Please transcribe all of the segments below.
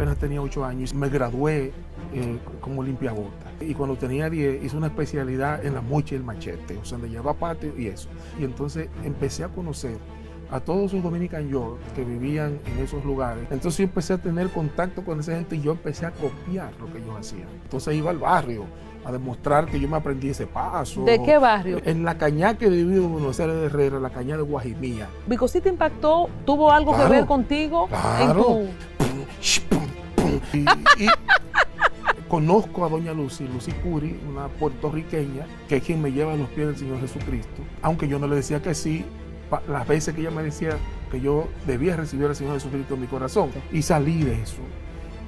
apenas tenía 8 años, me gradué como limpiabotas. Y cuando tenía 10 hice una especialidad en la mocha y el machete, o sea, de llevar patio y eso. Y entonces empecé a conocer a todos esos Dominican York que vivían en esos lugares. Entonces yo empecé a tener contacto con esa gente y yo empecé a copiar lo que ellos hacían. Entonces iba al barrio a demostrar que yo me aprendí ese paso. ¿De qué barrio? En la cañá que viví en Buenos Aires de Herrera, la cañá de Guajimía. Bicosí te impactó, tuvo algo Claro, que ver contigo. Claro. Y conozco a doña Lucy Curi, una puertorriqueña, que es quien me lleva a los pies del Señor Jesucristo. Aunque yo no le decía que sí, las veces que ella me decía que yo debía recibir al Señor Jesucristo en mi corazón. Y salí de eso.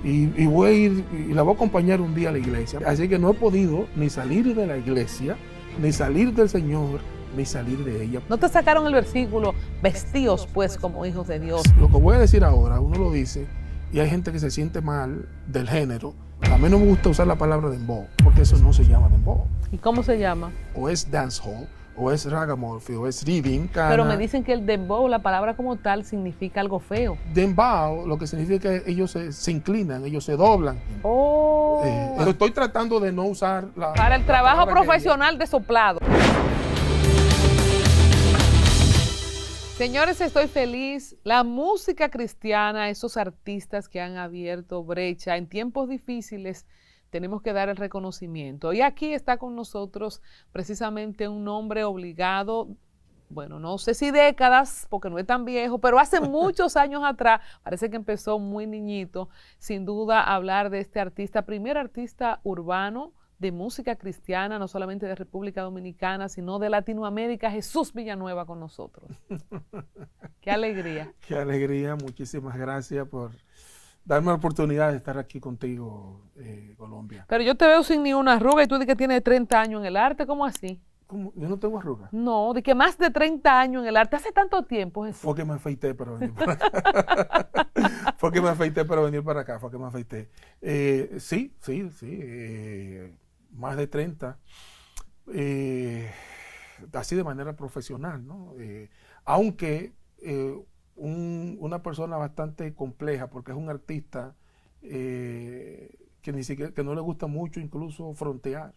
Y voy a ir, y la voy a acompañar un día a la iglesia. Así que no he podido ni salir de la iglesia, ni salir del Señor, ni salir de ella. ¿No te sacaron el versículo, vestíos pues como hijos de Dios? Lo que voy a decir ahora, uno lo dice, y hay gente que se siente mal del género. A mí no me gusta usar la palabra dembow, porque eso no se llama dembow. ¿Y cómo se llama? O es dancehall, o es ragamuffin, o es reading. Pero me dicen que el dembow, la palabra como tal, significa algo feo. Dembow, lo que significa que ellos se inclinan, ellos se doblan. Oh. Estoy tratando de no usar la... Para el trabajo palabra profesional de soplado. Señores, estoy feliz. La música cristiana, esos artistas que han abierto brecha en tiempos difíciles, tenemos que dar el reconocimiento. Y aquí está con nosotros precisamente un hombre obligado, bueno, no sé si décadas, porque no es tan viejo, pero hace muchos años atrás, parece que empezó muy niñito, sin duda hablar de este artista, primer artista urbano de música cristiana, no solamente de República Dominicana, sino de Latinoamérica, Jesús Villanueva con nosotros. Qué alegría. Qué alegría, muchísimas gracias por darme la oportunidad de estar aquí contigo, Colombia. Pero yo te veo sin ni una arruga y tú dices que tienes 30 años en el arte, ¿cómo así? ¿Cómo? Yo no tengo arrugas. No, de que más de 30 años en el arte, hace tanto tiempo, Jesús. Fue que me afeité para venir para acá. Fue que me afeité para venir para acá, fue que me afeité. Sí. Más de 30. Así de manera profesional, ¿no? Aunque una persona bastante compleja, porque es un artista que ni siquiera, que no le gusta mucho incluso frontear.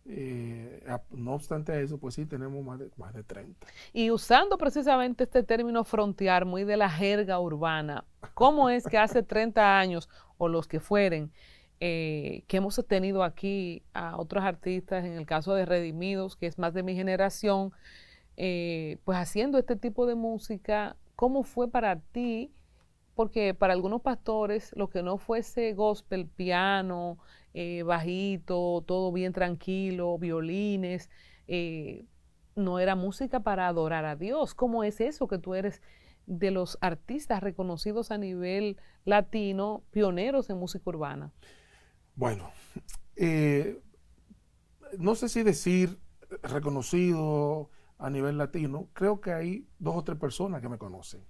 No obstante eso, pues sí, tenemos más de 30. Y usando precisamente este término frontear, muy de la jerga urbana, ¿cómo es que hace 30 años, o los que fueren, que hemos tenido aquí a otros artistas, en el caso de Redimidos, que es más de mi generación, pues haciendo este tipo de música, ¿cómo fue para ti? Porque para algunos pastores, lo que no fuese gospel, piano, bajito, todo bien tranquilo, violines, no era música para adorar a Dios. ¿Cómo es eso que tú eres de los artistas reconocidos a nivel latino, pioneros en música urbana? Bueno, no sé si decir reconocido a nivel latino, creo que hay 2 o 3 personas que me conocen.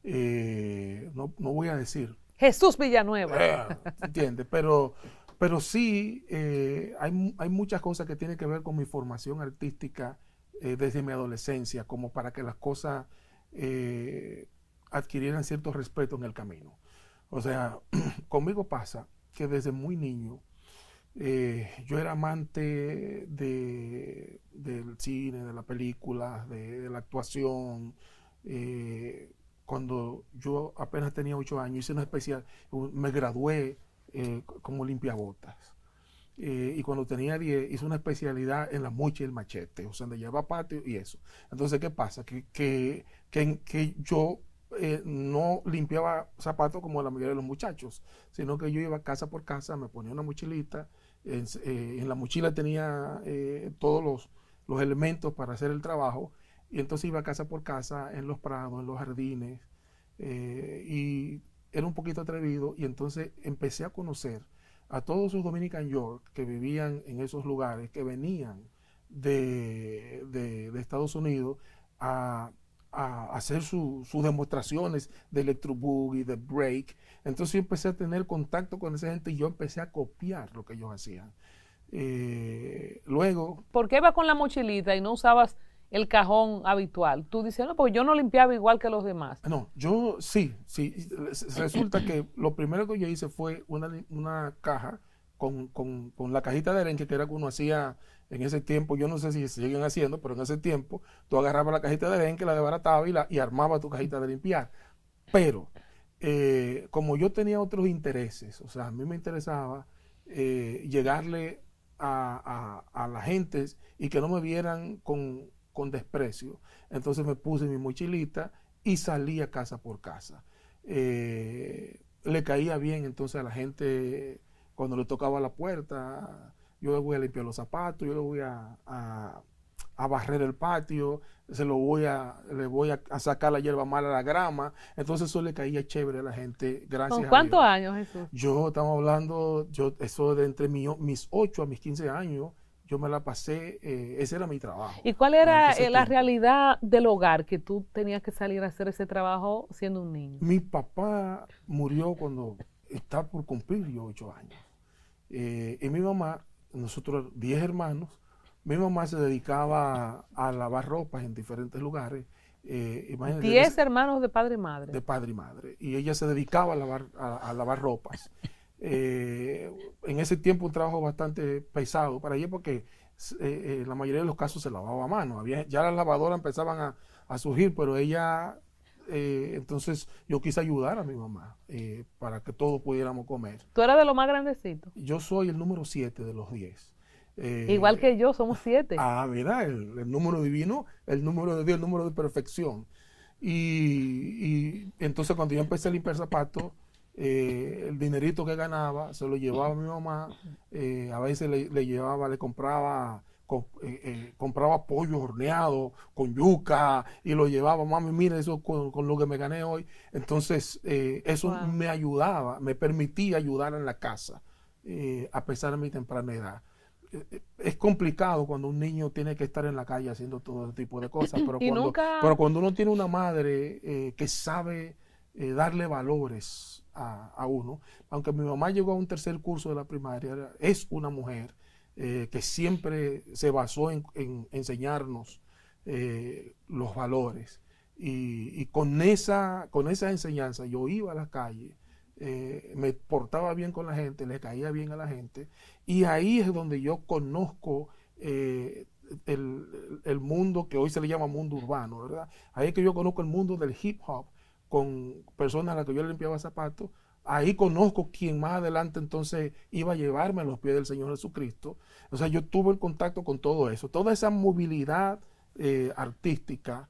No voy a decir. Jesús Villanueva. ¿Entiendes? Pero sí, hay muchas cosas que tienen que ver con mi formación artística desde mi adolescencia, como para que las cosas adquirieran cierto respeto en el camino. O sea, conmigo pasa que desde muy niño yo era amante del cine, de la película, de la actuación. Cuando yo apenas tenía 8 años, hice una especial, me gradué como limpiabotas. Y cuando tenía 10, hice una especialidad en la mocha y el machete, o sea, de llevar patio y eso. Entonces, ¿qué pasa? Que yo no limpiaba zapatos como la mayoría de los muchachos, sino que yo iba casa por casa, me ponía una mochilita, en la mochila tenía todos los elementos para hacer el trabajo, y entonces iba casa por casa, en los prados, en los jardines, y era un poquito atrevido, y entonces empecé a conocer a todos esos Dominican York que vivían en esos lugares, que venían de Estados Unidos a hacer sus demostraciones de electro boogie, de break. Entonces yo empecé a tener contacto con esa gente y yo empecé a copiar lo que ellos hacían. Luego... ¿Por qué ibas con la mochilita y no usabas el cajón habitual? Tú dices, no, porque yo no limpiaba igual que los demás. No, yo sí. Resulta que lo primero que yo hice fue una caja con la cajita de arenque, que era que uno hacía en ese tiempo. Yo no sé si se siguen haciendo, pero en ese tiempo tú agarrabas la cajita de arenque, la desbaratabas y armabas tu cajita de limpiar. Pero como yo tenía otros intereses, o sea, a mí me interesaba llegarle a la gente y que no me vieran con desprecio. Entonces me puse mi mochilita y salía casa por casa. Le caía bien entonces a la gente cuando le tocaba la puerta. Yo le voy a limpiar los zapatos, yo le voy a barrer el patio, le voy a sacar la hierba mala a la grama. Entonces eso le caía chévere a la gente, gracias a ¿Con Dios. cuántos años, Jesús? Estamos hablando, eso de entre mis 8 a mis 15 años, yo me la pasé, ese era mi trabajo. ¿Y cuál era la tiempo. realidad del hogar que tú tenías que salir a hacer ese trabajo siendo un niño? Mi papá murió cuando estaba por cumplir yo 8 años. Y mi mamá, nosotros 10 hermanos, mi mamá se dedicaba a lavar ropas en diferentes lugares. 10 hermanos de padre y madre. De padre y madre. Y ella se dedicaba a lavar ropas. En ese tiempo un trabajo bastante pesado para ella porque la mayoría de los casos se lavaba a mano. Ya las lavadoras empezaban a surgir, pero ella, entonces yo quise ayudar a mi mamá para que todos pudiéramos comer. ¿Tú eras de los más grandecitos? Yo soy el número 7 de los 10. Igual que yo, somos 7. Mira, el número divino, el número de Dios, el número de perfección. Y entonces cuando yo empecé a limpiar zapatos, el dinerito que ganaba se lo llevaba a mi mamá. A veces le compraba pollo horneado con yuca y lo llevaba, mami, mira eso con lo que me gané hoy. Entonces eso me ayudaba, me permitía ayudar en la casa, a pesar de mi temprana edad. Es complicado cuando un niño tiene que estar en la calle haciendo todo ese tipo de cosas, pero cuando uno tiene una madre que sabe darle valores a uno, aunque mi mamá llegó a un tercer curso de la primaria, es una mujer que siempre se basó en enseñarnos los valores, y con esa enseñanza yo iba a la calle. Me portaba bien con la gente, le caía bien a la gente, y ahí es donde yo conozco el mundo que hoy se le llama mundo urbano, ¿verdad? Ahí es que yo conozco el mundo del hip hop con personas a las que yo le limpiaba zapatos. Ahí conozco quien más adelante entonces iba a llevarme a los pies del Señor Jesucristo. O sea, yo tuve el contacto con todo eso, toda esa movilidad artística.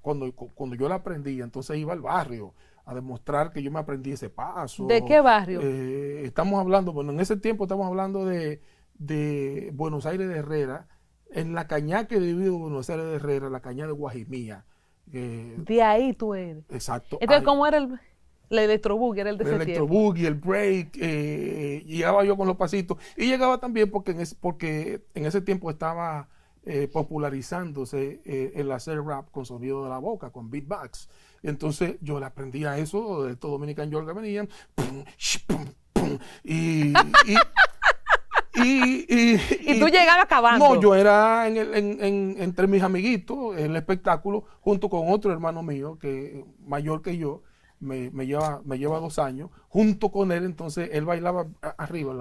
Cuando yo la aprendí, entonces iba al barrio a demostrar que yo me aprendí ese paso. ¿De qué barrio? Estamos hablando, bueno, en ese tiempo estamos hablando de Buenos Aires de Herrera, en la cañada que vivido Buenos Aires de Herrera, la cañada de Guajimía. De ahí tú eres. Exacto. Entonces, ¿cómo era el electroboogie? Era el de ese tiempo. El electroboogie, el break, llegaba yo con los pasitos. Y llegaba también porque en ese tiempo estaba popularizándose el hacer rap con sonido de la boca, con beatbox. Entonces yo le aprendí a eso de estos Dominican York que venían. Y tú llegabas acabando. No, yo era entre mis amiguitos en el espectáculo, junto con otro hermano mío, que mayor que yo, me lleva 2 años. Junto con él, entonces, él bailaba arriba,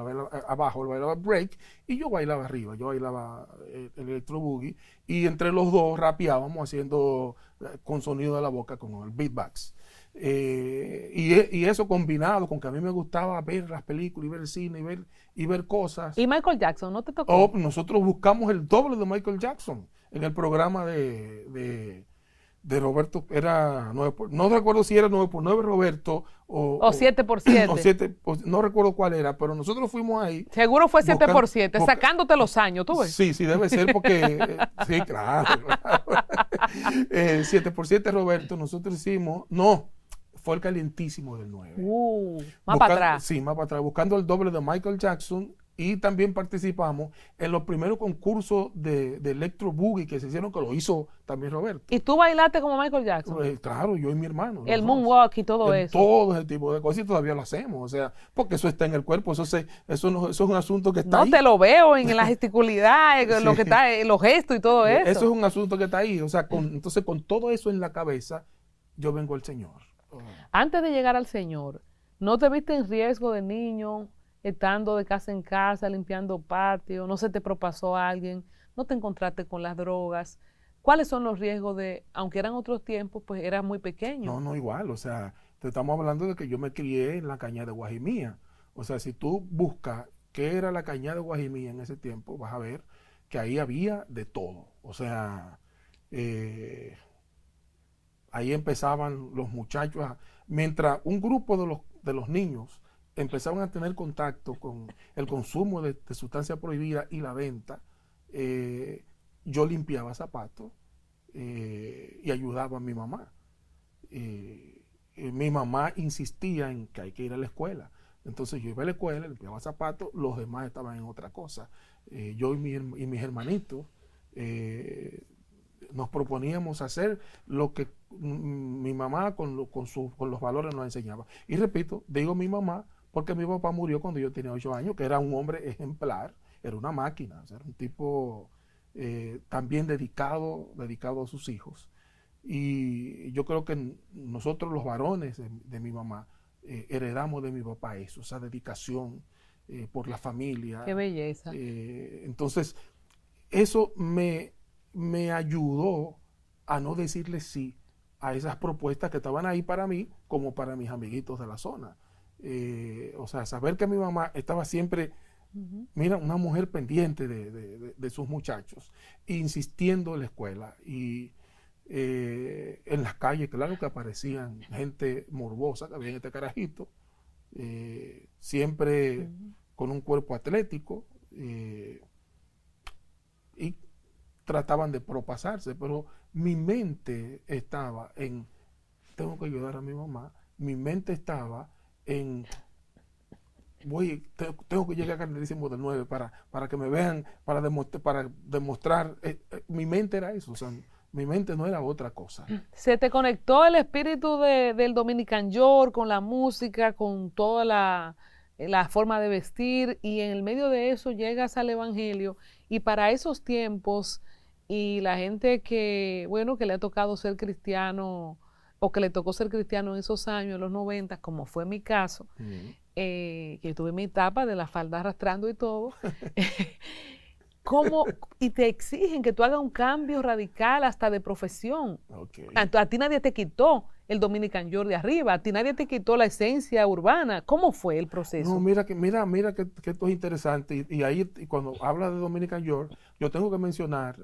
abajo, él bailaba break, y yo bailaba arriba, yo bailaba el electro boogie, y entre los dos rapeábamos haciendo con sonido de la boca, con el beatbox. Y eso combinado con que a mí me gustaba ver las películas y ver el cine y ver cosas. ¿Y Michael Jackson no te tocó? Nosotros buscamos el doble de Michael Jackson en el programa de Roberto. Era no recuerdo si era 9x9 Roberto o 7x7. No recuerdo cuál era, pero nosotros fuimos ahí. Seguro fue 7x7, sacándote los años, ¿tú ves? Sí, debe ser porque sí, claro. 7x7 Roberto, nosotros hicimos, fue el calientísimo del 9. Más para atrás. Sí, más para atrás, buscando el doble de Michael Jackson Y también participamos en los primeros concursos de Electro Boogie que se hicieron, que lo hizo también Roberto. ¿Y tú bailaste como Michael Jackson? Claro, yo y mi hermano. El moonwalk y todo eso. Todo ese tipo de cosas y todavía lo hacemos, o sea, porque eso está en el cuerpo, eso es un asunto que está ahí. No te lo veo en la gesticulidad, en lo que está, en los gestos y todo eso. Eso es un asunto que está ahí, o sea, entonces con todo eso en la cabeza, yo vengo al Señor. Antes de llegar al Señor, ¿no te viste en riesgo de niño, estando de casa en casa, limpiando patio? ¿No se te propasó a alguien? ¿No te encontraste con las drogas? ¿Cuáles son los riesgos de, aunque eran otros tiempos, pues eras muy pequeño? No, igual, o sea, te estamos hablando de que yo me crié en la Cañada de Guajimía. O sea, si tú buscas qué era la Cañada de Guajimía en ese tiempo, vas a ver que ahí había de todo. O sea, ahí empezaban los muchachos, mientras un grupo de los niños empezaban a tener contacto con el consumo de sustancias prohibidas y la venta, yo limpiaba zapatos y ayudaba a mi mamá. Mi mamá insistía en que hay que ir a la escuela. Entonces yo iba a la escuela, limpiaba zapatos, los demás estaban en otra cosa. Yo y mis hermanitos nos proponíamos hacer lo que mi mamá con los valores nos enseñaba. Y repito, digo mi mamá porque mi papá murió cuando yo tenía 8 años, que era un hombre ejemplar, era una máquina, o sea, era un tipo también dedicado a sus hijos. Y yo creo que nosotros los varones de mi mamá heredamos de mi papá eso, esa dedicación por la familia. Qué belleza. Entonces, eso me ayudó a no decirle sí a esas propuestas que estaban ahí para mí como para mis amiguitos de la zona. O sea, saber que mi mamá estaba siempre, mira, una mujer pendiente de sus muchachos, insistiendo en la escuela y en las calles, claro que aparecían gente morbosa, que había en este carajito, siempre con un cuerpo atlético, y trataban de propasarse, pero mi mente estaba en, tengo que ayudar a mi mamá, mi mente estaba en, tengo que llegar a Carnerísimo del 9 para que me vean, para demostrar, mi mente era eso, o sea, mi mente no era otra cosa. ¿Se te conectó el espíritu del Dominican York con la música, con toda la forma de vestir, y en el medio de eso llegas al Evangelio? Y para esos tiempos, y la gente que, bueno, que le ha tocado ser cristiano, o que le tocó ser cristiano en esos años, en los 90, como fue mi caso, que tuve mi etapa de la falda arrastrando y todo, ¿cómo? Y te exigen que tú hagas un cambio radical hasta de profesión. Okay. A ti nadie te quitó el Dominican York de arriba, a ti nadie te quitó la esencia urbana. ¿Cómo fue el proceso? No, mira que esto es interesante. Y ahí, cuando habla de Dominican York, yo tengo que mencionar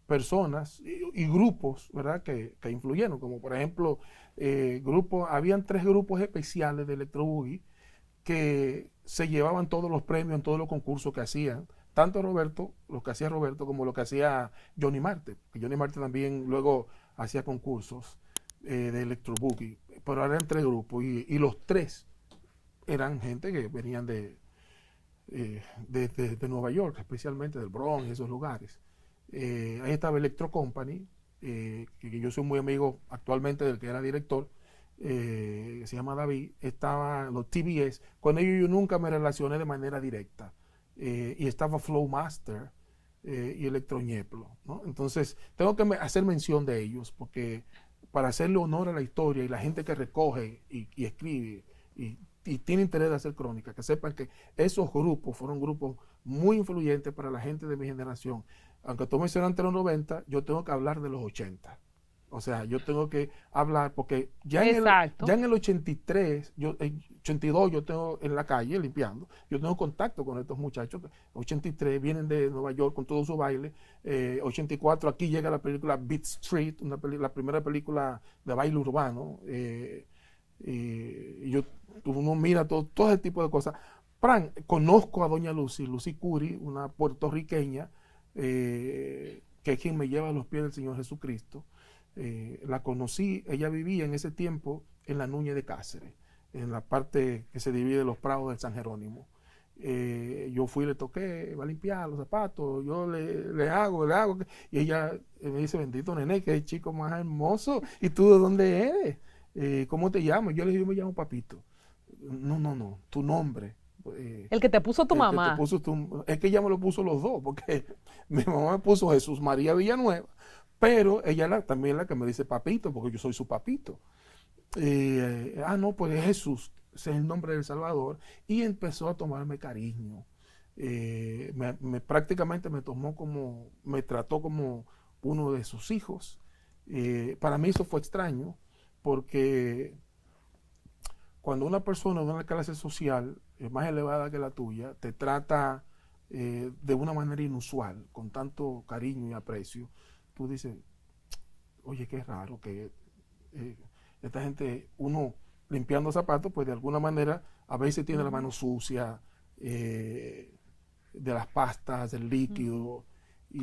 personas y grupos, ¿verdad?, que influyeron, como por ejemplo, habían 3 grupos especiales de Electro Boogie que se llevaban todos los premios en todos los concursos que hacían, tanto Roberto, lo que hacía Roberto, como lo que hacía Johnny Marte, que Johnny Marte también luego hacía concursos de Electro Boogie, pero eran 3 grupos y los 3 eran gente que venían de Nueva York, especialmente del Bronx y esos lugares. Ahí estaba Electro Company, que yo soy muy amigo actualmente del que era director, se llama David. Estaban los TBS, con ellos yo nunca me relacioné de manera directa, y estaba Flowmaster y Electroñeplo, ¿no? Entonces tengo que hacer mención de ellos porque para hacerle honor a la historia y la gente que recoge y escribe y tiene interés de hacer crónica, que sepan que esos grupos fueron grupos muy influyentes para la gente de mi generación. Aunque tú mencionaste los 90, yo tengo que hablar de los 80. O sea, yo tengo que hablar porque ya en el 83, 82 yo tengo en la calle limpiando, yo tengo contacto con estos muchachos. 83 vienen de Nueva York con todo su baile. 84 aquí llega la película Beat Street, la primera película de baile urbano. Y uno mira todo ese tipo de cosas. Conozco a doña Lucy Curi, una puertorriqueña, que es quien me lleva a los pies del Señor Jesucristo. La conocí, ella vivía en ese tiempo en la Núñez de Cáceres, en la parte que se divide los prados del San Jerónimo. Yo fui y le toqué, va a limpiar los zapatos, yo le hago, y ella me dice, bendito nene, que es el chico más hermoso, ¿y tú de dónde eres? ¿Cómo te llamas? Yo le dije, yo me llamo Papito. No, tu nombre. El que te puso tu El que te mamá. puso es que ella me lo puso los dos, porque mi mamá me puso Jesús María Villanueva, pero ella también es la que me dice Papito, porque yo soy su papito. No, pues es Jesús, ese es el nombre del Salvador, y empezó a tomarme cariño. Prácticamente me trató como uno de sus hijos. Para mí eso fue extraño, porque cuando una persona de una clase social más elevada que la tuya te trata de una manera inusual, con tanto cariño y aprecio, tú dices, oye, qué raro que esta gente, uno limpiando zapatos, pues de alguna manera a veces tiene la mano sucia de las pastas, del líquido,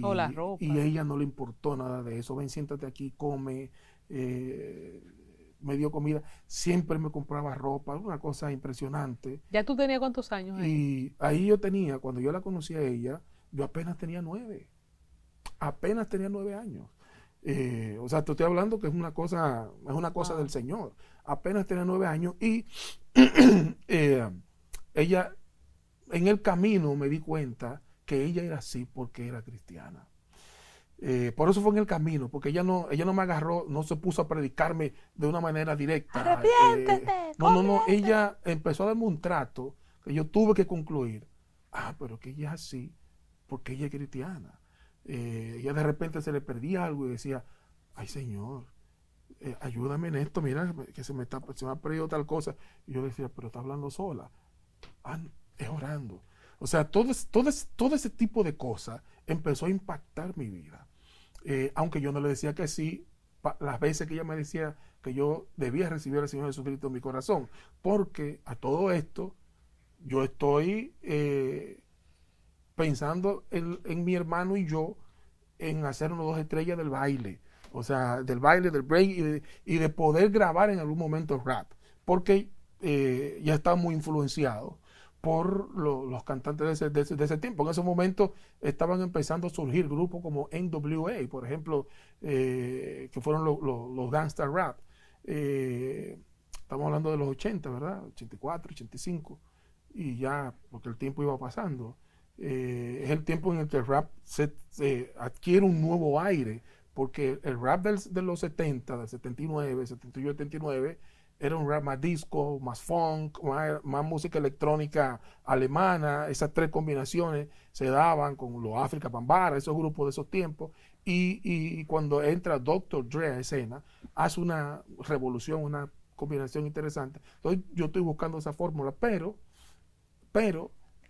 O la y ropa. a ella no le importó nada de eso. Ven, siéntate aquí, come, me dio comida, siempre me compraba ropa, una cosa impresionante. ¿Ya tú tenías cuántos años ahí? Y ahí yo tenía, cuando yo la conocí a ella, yo apenas tenía 9 años. O sea, te estoy hablando que es una cosa del Wow. Señor. Apenas tenía 9 años y ella, en el camino me di cuenta que ella era así porque era cristiana. Por eso fue en el camino, porque ella no me agarró, no se puso a predicarme de una manera directa. Arrepiéntete, No, convierte. ella empezó a darme un trato que yo tuve que concluir. Pero que ella es así, porque ella es cristiana. Ella de repente se le perdía algo y decía, ay Señor, ayúdame en esto, mira, que se me ha perdido tal cosa. Y yo decía, pero está hablando sola. Ah, es orando. O sea, todo ese tipo de cosas empezó a impactar mi vida. Aunque yo no le decía que sí, las veces que ella me decía que yo debía recibir al Señor Jesucristo en mi corazón. Porque a todo esto, yo estoy pensando en mi hermano y yo en hacer unos 2 estrellas del baile. O sea, del baile, del break y de poder grabar en algún momento rap. Porque ya estaba muy influenciado por los cantantes de ese tiempo. En ese momento estaban empezando a surgir grupos como NWA, por ejemplo, que fueron los gangsta rap. Estamos hablando de los 80, ¿verdad? 84, 85. Y ya, porque el tiempo iba pasando. Es el tiempo en el que el rap se adquiere un nuevo aire, porque el rap de los 70, del 79, 78, 79, era un rap más disco, más funk, más música electrónica alemana. Esas tres combinaciones se daban con los África Bambara, esos grupos de esos tiempos, y cuando entra Dr. Dre a escena, hace una revolución, una combinación interesante. Entonces yo estoy buscando esa fórmula, pero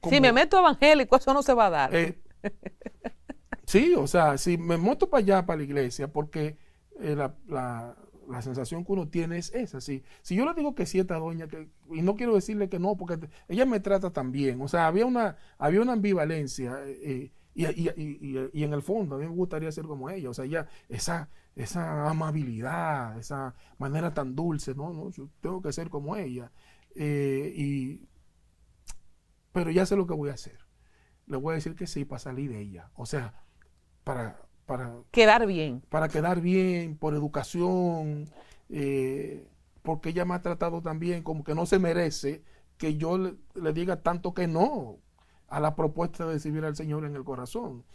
Si me como meto evangélico, eso no se va a dar. eh, sí, o sea, si me monto para allá, para la iglesia, porque la sensación que uno tiene es esa. Si yo le digo que sí a esta doña, y no quiero decirle que no, porque ella me trata tan bien. O sea, había una ambivalencia, y en el fondo a mí me gustaría ser como ella. O sea, esa amabilidad, esa manera tan dulce, no, yo tengo que ser como ella. Pero ya sé lo que voy a hacer. Le voy a decir que sí para salir de ella. O sea, para, para, Quedar bien. para quedar bien, por educación, porque ella me ha tratado también como que no se merece que yo le diga tanto que no a la propuesta de recibir al Señor en el corazón.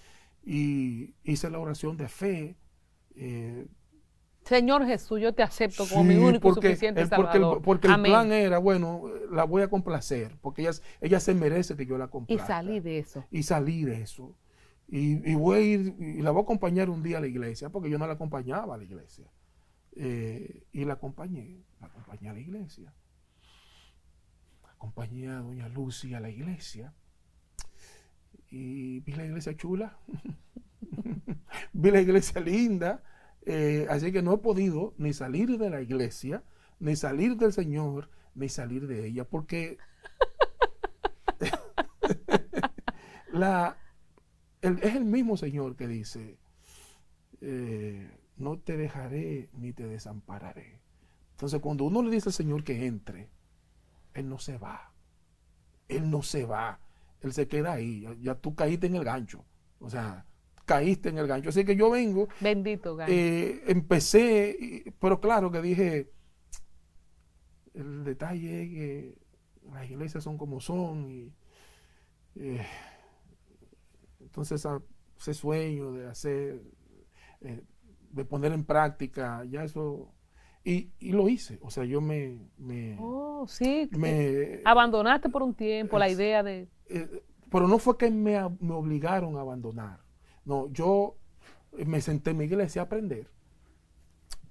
Y hice la oración de fe. eh, Señor Jesús, yo te acepto como mi Sí, único y suficiente Salvador. porque el plan Amén. era, bueno, la voy a complacer, porque ella se merece que yo la Y salí complazca. de eso. Y salí de eso. Y voy a ir, y la voy a acompañar un día a la iglesia, porque yo no la acompañaba a la iglesia. Y la acompañé a la iglesia. Acompañé a doña Lucy a la iglesia. Y vi la iglesia chula, vi la iglesia linda. Así que no he podido ni salir de la iglesia, ni salir del Señor, ni salir de ella, porque la, es el mismo Señor que dice, no te dejaré ni te desampararé. Entonces, cuando uno le dice al Señor que entre, Él no se va. Él no se va. él se queda ahí. Ya tú caíste en el gancho. O sea, caíste en el gancho. Así que yo vengo, Bendito gancho. empecé, pero claro que dije, el detalle es que las iglesias son como son y eh, entonces ese sueño de hacer, eh, de poner en práctica, ya eso, y lo hice, o sea, yo Oh, sí. me Abandonaste por un tiempo la idea de... pero no fue que me obligaron a abandonar, no, yo me senté en mi iglesia a aprender,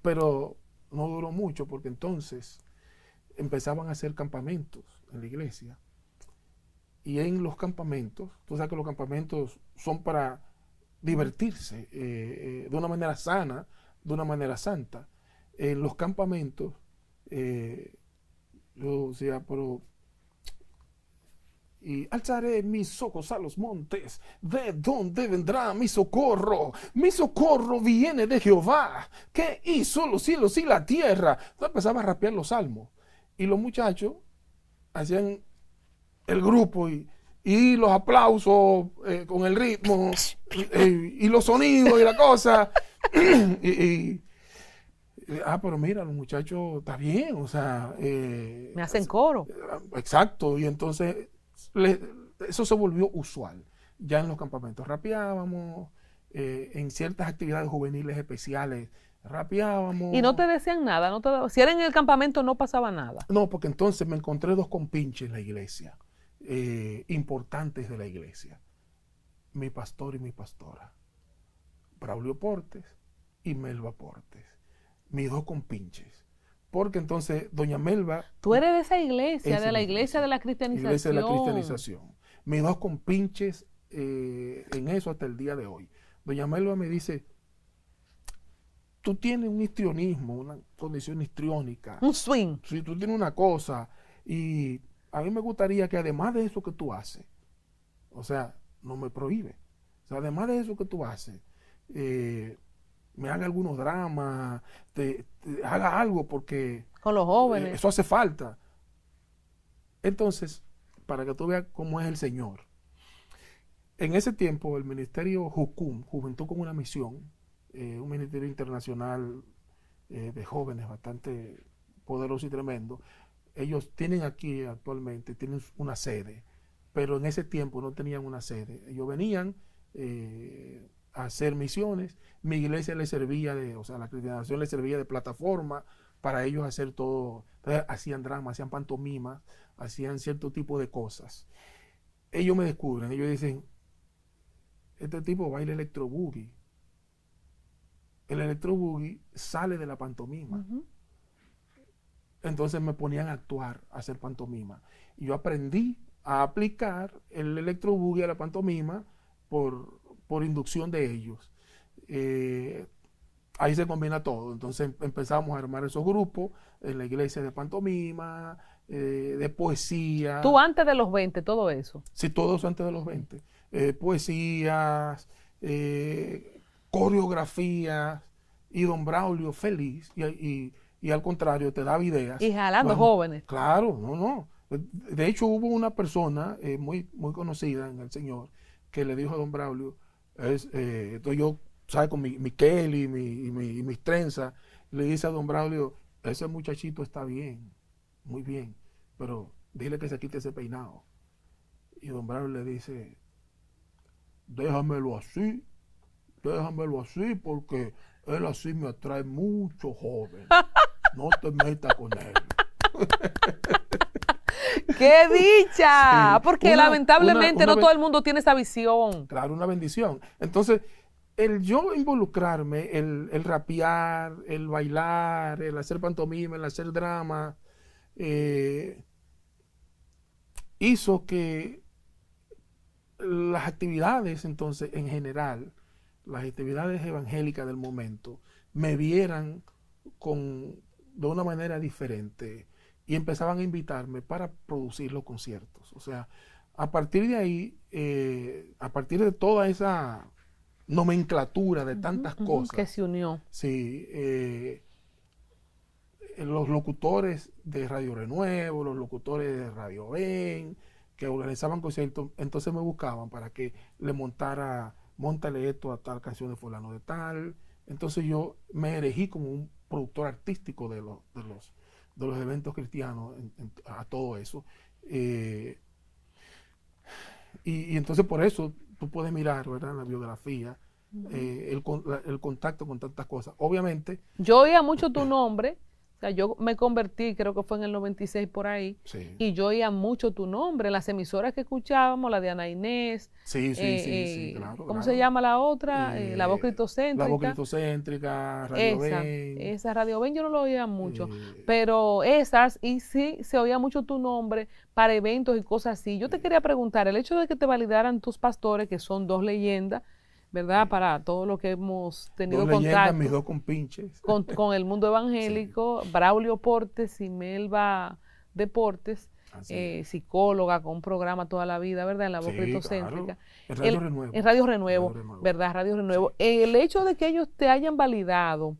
pero no duró mucho porque entonces empezaban a hacer campamentos en la iglesia. Y en los campamentos, tú sabes que los campamentos son para divertirse de una manera sana, de una manera santa. En los campamentos, yo decía, pero y alzaré mis ojos a los montes, ¿de dónde vendrá mi socorro? Mi socorro viene de Jehová, que hizo los cielos y la tierra. Entonces empezaba a rapear los salmos. Y los muchachos hacían el grupo y los aplausos con el ritmo y los sonidos y la cosa. y, pero mira, los muchachos, está bien, o sea... Me hacen coro. Exacto, y entonces eso se volvió usual. Ya en los campamentos rapeábamos, en ciertas actividades juveniles especiales rapeábamos. Y no te decían nada, si era en el campamento no pasaba nada. No, porque entonces me encontré dos compinches en la iglesia, importantes de la iglesia. Mi pastor y mi pastora. Braulio Portes y Melba Portes. Mis dos compinches. Porque entonces doña Melba... Tú eres de esa iglesia, de la iglesia de la cristianización. Iglesia de la cristianización. Mis dos compinches en eso hasta el día de hoy. Doña Melba me dice, tú tienes un histrionismo, una condición histriónica. Un swing. Sí, tú tienes una cosa. Y a mí me gustaría que además de eso que tú haces, o sea, no me prohíbe. O sea, además de eso que tú haces, me haga algunos dramas, haga algo porque... Con los jóvenes. Eso hace falta. Entonces, para que tú veas cómo es el Señor. En ese tiempo, el ministerio Jucum, Juventud con una Misión, un ministerio internacional de jóvenes bastante poderoso y tremendo, ellos tienen aquí actualmente, tienen una sede, pero en ese tiempo no tenían una sede. Ellos venían a hacer misiones, mi iglesia les servía o sea, la cristianización les servía de plataforma para ellos hacer todo. Entonces, hacían drama, hacían pantomima, hacían cierto tipo de cosas. Ellos me descubren, ellos dicen, este tipo baila electro boogie. El electro boogie sale de la pantomima. Entonces me ponían a actuar, a hacer pantomima. Y yo aprendí a aplicar el electro boogie a la pantomima por inducción de ellos. Ahí se combina todo. Entonces empezamos a armar esos grupos en la iglesia de pantomima, de poesía. ¿Tú antes de los 20, todo eso? Sí, todo eso antes de los 20. Poesías, coreografías, y don Braulio feliz, y al contrario, te daba ideas. Y jalando jóvenes. Claro, no. De hecho, hubo una persona muy, muy conocida en el Señor que le dijo a don Braulio, entonces yo, ¿sabes? Con mi Kelly y mis trenzas, le dice a don Braulio, ese muchachito está bien, muy bien, pero dile que se quite ese peinado. Y don Braulio le dice, déjamelo así porque él así me atrae mucho joven. No te metas con él. ¡Qué dicha! Sí. Porque lamentablemente no todo el mundo tiene esa visión. Claro, una bendición. Entonces, el yo involucrarme, el rapear, el bailar, el hacer pantomima, el hacer drama, hizo que las actividades, entonces, en general, las actividades evangélicas del momento, me vieran de una manera diferente y empezaban a invitarme para producir los conciertos. O sea, a partir de ahí, a partir de toda esa nomenclatura de tantas cosas que se unió. Sí, los locutores de Radio Renuevo, los locutores de Radio Ben, que organizaban conciertos, entonces me buscaban para que le montara, móntale esto a tal canción de fulano de tal. Entonces yo me erigí como un productor artístico de los eventos cristianos a todo eso. Eh, y entonces por eso tú puedes mirar, ¿verdad?, en la biografía, el contacto con tantas cosas. Obviamente, Yo oía mucho tu nombre, o sea, yo me convertí, creo que fue en el 96 por ahí, sí, y yo oía mucho tu nombre, las emisoras que escuchábamos, la de Ana Inés, sí, claro, ¿cómo se claro. llama la otra? La voz La voz cristocéntrica. cristocéntrica, Radio Esa, Ben, esa Radio Ben yo no lo oía mucho, eh, pero esas, y sí, se oía mucho tu nombre para eventos y cosas así. Yo te quería preguntar, el hecho de que te validaran tus pastores, que son dos leyendas, ¿verdad? Para todo lo que hemos dos tenido leyendas, mis contacto dos compinches. con el mundo Sí, evangélico, Braulio Portes y Melba Deportes, así es. psicóloga con un programa toda la vida, ¿verdad? En la voz Sí, claro. cristocéntrica. En Radio En Renuevo. Radio Radio Renuevo, Renuevo. ¿verdad? Radio Sí. Renuevo. El hecho de que ellos te hayan validado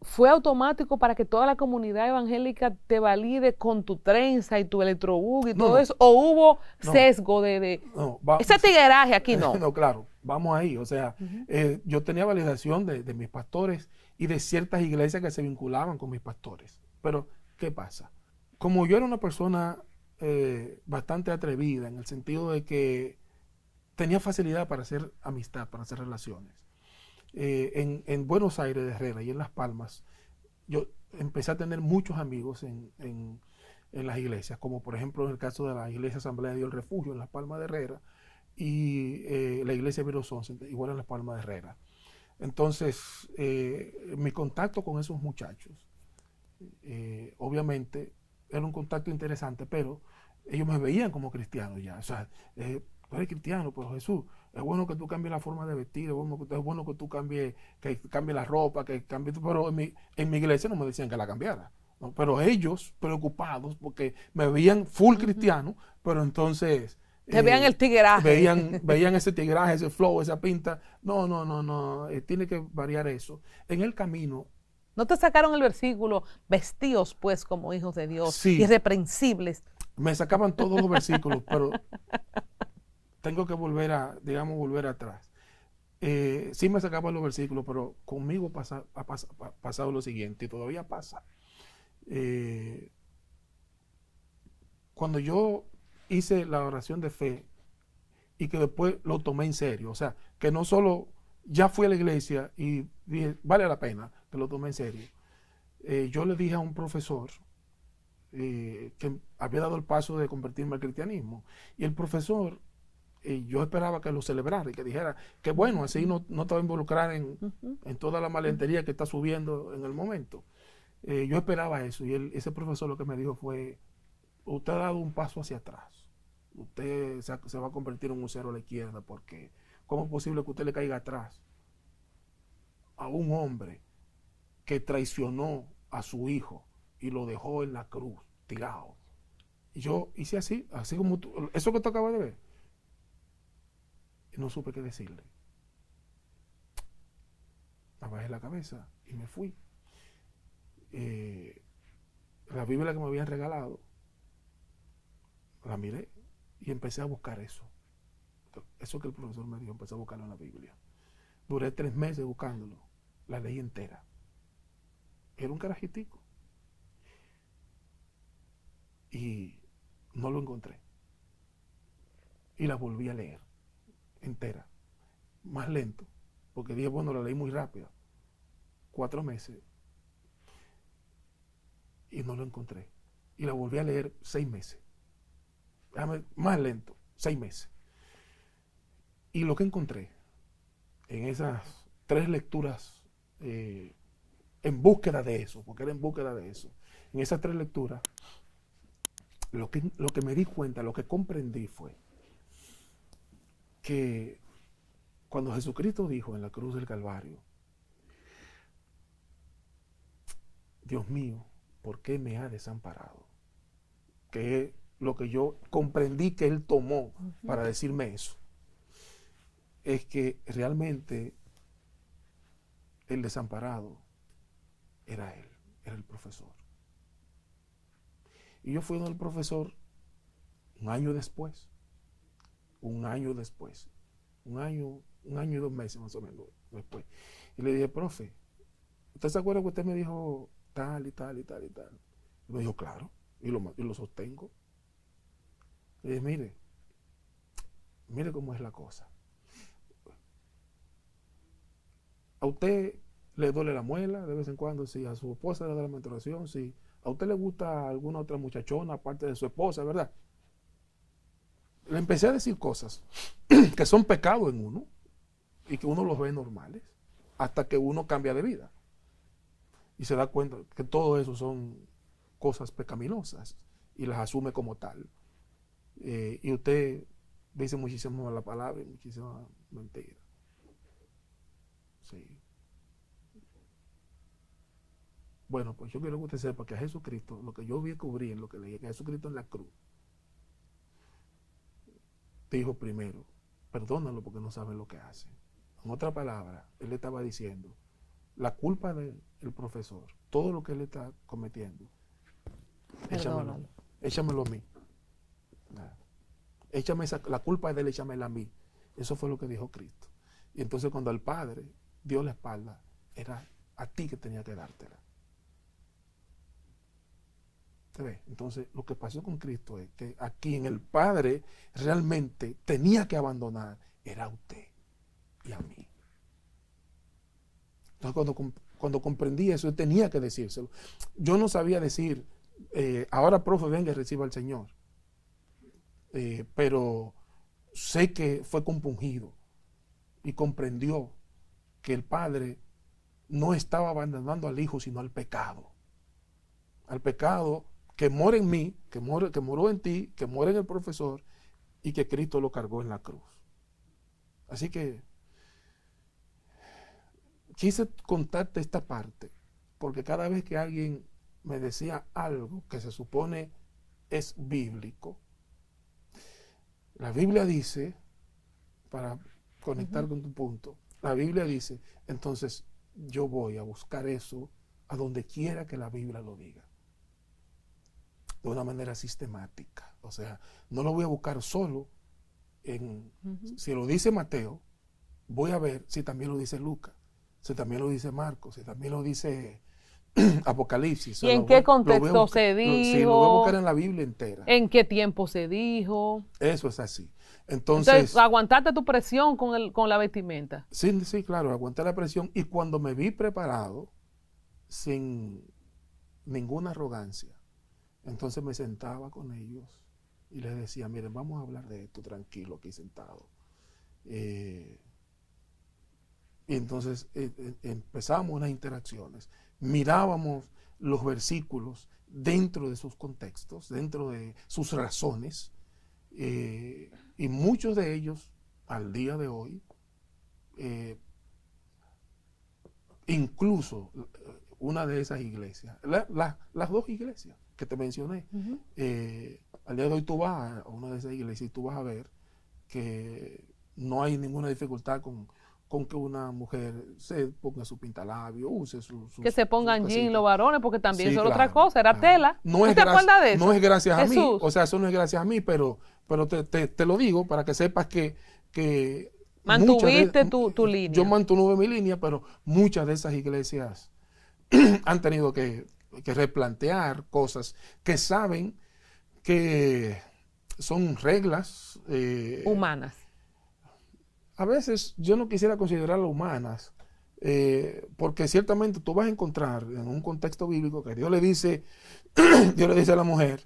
fue automático para que toda la comunidad evangélica te valide con tu trenza y tu electrobús y No, todo no, eso, o hubo no, sesgo de no. ese tigueraje aquí no. No, claro, vamos ahí. O sea, Ujú. yo tenía validación de mis pastores y de ciertas iglesias que se vinculaban con mis pastores. Pero, ¿qué pasa? Como yo era una persona bastante atrevida en el sentido de que tenía facilidad para hacer amistad, para hacer relaciones. En Buenos Aires de Herrera y en Las Palmas, yo empecé a tener muchos amigos en las iglesias, como por ejemplo en el caso de la Iglesia Asamblea de Dios el Refugio en Las Palmas de Herrera y la Iglesia Virosón, igual en Las Palmas de Herrera. Entonces, mi contacto con esos muchachos, obviamente, era un contacto interesante, pero ellos me veían como cristiano ya. O sea, tú eres cristiano, pero Jesús, es bueno que tú cambies la forma de vestir, es bueno que tú cambies, que cambie la ropa, que cambie, pero en mi iglesia no me decían que la cambiara. ¿No? Pero ellos preocupados porque me veían full Ujú. cristiano, pero entonces Te vean el tigueraje. veían ese tigraje, ese flow, esa pinta. No, tiene que variar eso. En el camino, No te sacaron el versículo, vestíos pues como hijos de Dios, sí, irreprensibles. me sacaban todos los versículos, pero tengo que volver a, digamos, volver atrás. Sí me sacaban los versículos, pero conmigo ha pasado lo siguiente, y todavía pasa. Eh, Cuando yo hice la oración de fe y que después lo tomé en serio, o sea, que no solo ya fui a la iglesia y dije, vale la pena, que lo tomé en serio. Yo le dije a un profesor que había dado el paso de convertirme al cristianismo, y el profesor yo esperaba que lo celebrara y que dijera que bueno, así no te va a involucrar Ujú. en toda la malentería que está subiendo en el momento. Yo esperaba eso y ese profesor lo que me dijo fue, usted ha dado un paso hacia atrás, usted se va a convertir en un cero a la izquierda porque ¿cómo es posible que usted le caiga atrás a un hombre que traicionó a su hijo y lo dejó en la cruz, tirado? Y yo hice así como tú, eso que tú acabas de ver, y no supe qué decirle. Me bajé la cabeza y me fui. Eh, la Biblia que me habían regalado, la miré y empecé a buscar eso. Eso que el profesor me dijo, empecé a buscarlo en la Biblia. Duré 3 meses buscándolo, la leí entera. Era un carajitico y no lo encontré. Y la volví a leer entera, más lento, porque dije, bueno, la leí muy rápido. 4 meses y no lo encontré. Y la volví a leer 6 meses. Más lento, 6 meses. Y lo que encontré en esas 3 lecturas, en búsqueda de eso, porque era en búsqueda de eso, en esas 3 lecturas, lo que me di cuenta, lo que comprendí fue que cuando Jesucristo dijo en la cruz del Calvario, Dios mío, ¿por qué me ha desamparado? Que es lo que yo comprendí que Él tomó Ujú. para decirme eso, es que realmente el desamparado era Él, era el profesor. Y yo fui donde el profesor Un año después, un año y 2 meses más o menos después. Y le dije, profe, ¿usted se acuerda que usted me dijo tal y tal y tal y tal? Y me dijo, claro, y lo sostengo. Le dije, mire cómo es la cosa. A usted le duele la muela de vez en cuando, sí, a su esposa le da la menstruación, sí. A usted le gusta alguna otra muchachona aparte de su esposa, ¿verdad? Le empecé a decir cosas que son pecado en uno y que uno los ve normales hasta que uno cambia de vida y se da cuenta que todo eso son cosas pecaminosas y las asume como tal. Y usted dice muchísimo la palabra y muchísima mentira. Sí. Bueno, pues yo quiero que usted sepa que a Jesucristo, lo que yo vi cubrir, lo que leí, que a Jesucristo en la cruz, dijo primero, perdónalo porque no saben lo que hacen. En otra palabra, él le estaba diciendo, la culpa del profesor, todo lo que él está cometiendo, échamelo a mí. Échame la culpa de él, échamela a mí. Eso fue lo que dijo Cristo. Y entonces cuando al Padre dio la espalda, era a ti que tenía que dártela. ¿Te ves? Entonces lo que pasó con Cristo es que a quien el Padre realmente tenía que abandonar era a usted y a mí. Entonces cuando comprendí eso, yo tenía que decírselo. Yo no sabía decir, ahora profe, venga y reciba al Señor. Pero sé que fue compungido y comprendió que el Padre no estaba abandonando al Hijo, sino al pecado. Al pecado que mora en mí, que moró en ti, que muere en el profesor y que Cristo lo cargó en la cruz. Así que quise contarte esta parte, porque cada vez que alguien me decía algo que se supone es bíblico, la Biblia dice, para conectar con tu punto, la Biblia dice, entonces yo voy a buscar eso a donde quiera que la Biblia lo diga, de una manera sistemática. O sea, no lo voy a buscar solo si lo dice Mateo, voy a ver si también lo dice Lucas, si también lo dice Marcos, si también lo dice Apocalipsis. ¿Y en qué contexto se dijo? Sí, lo voy a buscar en la Biblia entera. ¿En qué tiempo se dijo? Eso es así. Entonces aguantarte tu presión con la vestimenta. Sí, sí, claro, aguanté la presión y cuando me vi preparado, sin ninguna arrogancia, entonces me sentaba con ellos y les decía, miren, vamos a hablar de esto tranquilo aquí sentado. Y entonces empezamos unas interacciones, mirábamos los versículos dentro de sus contextos, dentro de sus razones, y muchos de ellos al día de hoy, incluso una de esas iglesias, las dos iglesias que te mencioné, al día de hoy tú vas a una de esas iglesias y tú vas a ver que no hay ninguna dificultad con que una mujer se ponga su pintalabio, use que se pongan jeans los varones, porque también sí, eso claro, era otra cosa, era tela. No te acuerdas de eso? No es gracias Jesús. a mí, o sea, eso no es gracias a mí, pero te lo digo para que sepas que mantuviste tu línea. Yo mantuve mi línea, pero muchas de esas iglesias han tenido que replantear cosas que saben que son reglas humanas. A veces yo no quisiera considerarlas humanas, porque ciertamente tú vas a encontrar en un contexto bíblico que Dios le dice a la mujer,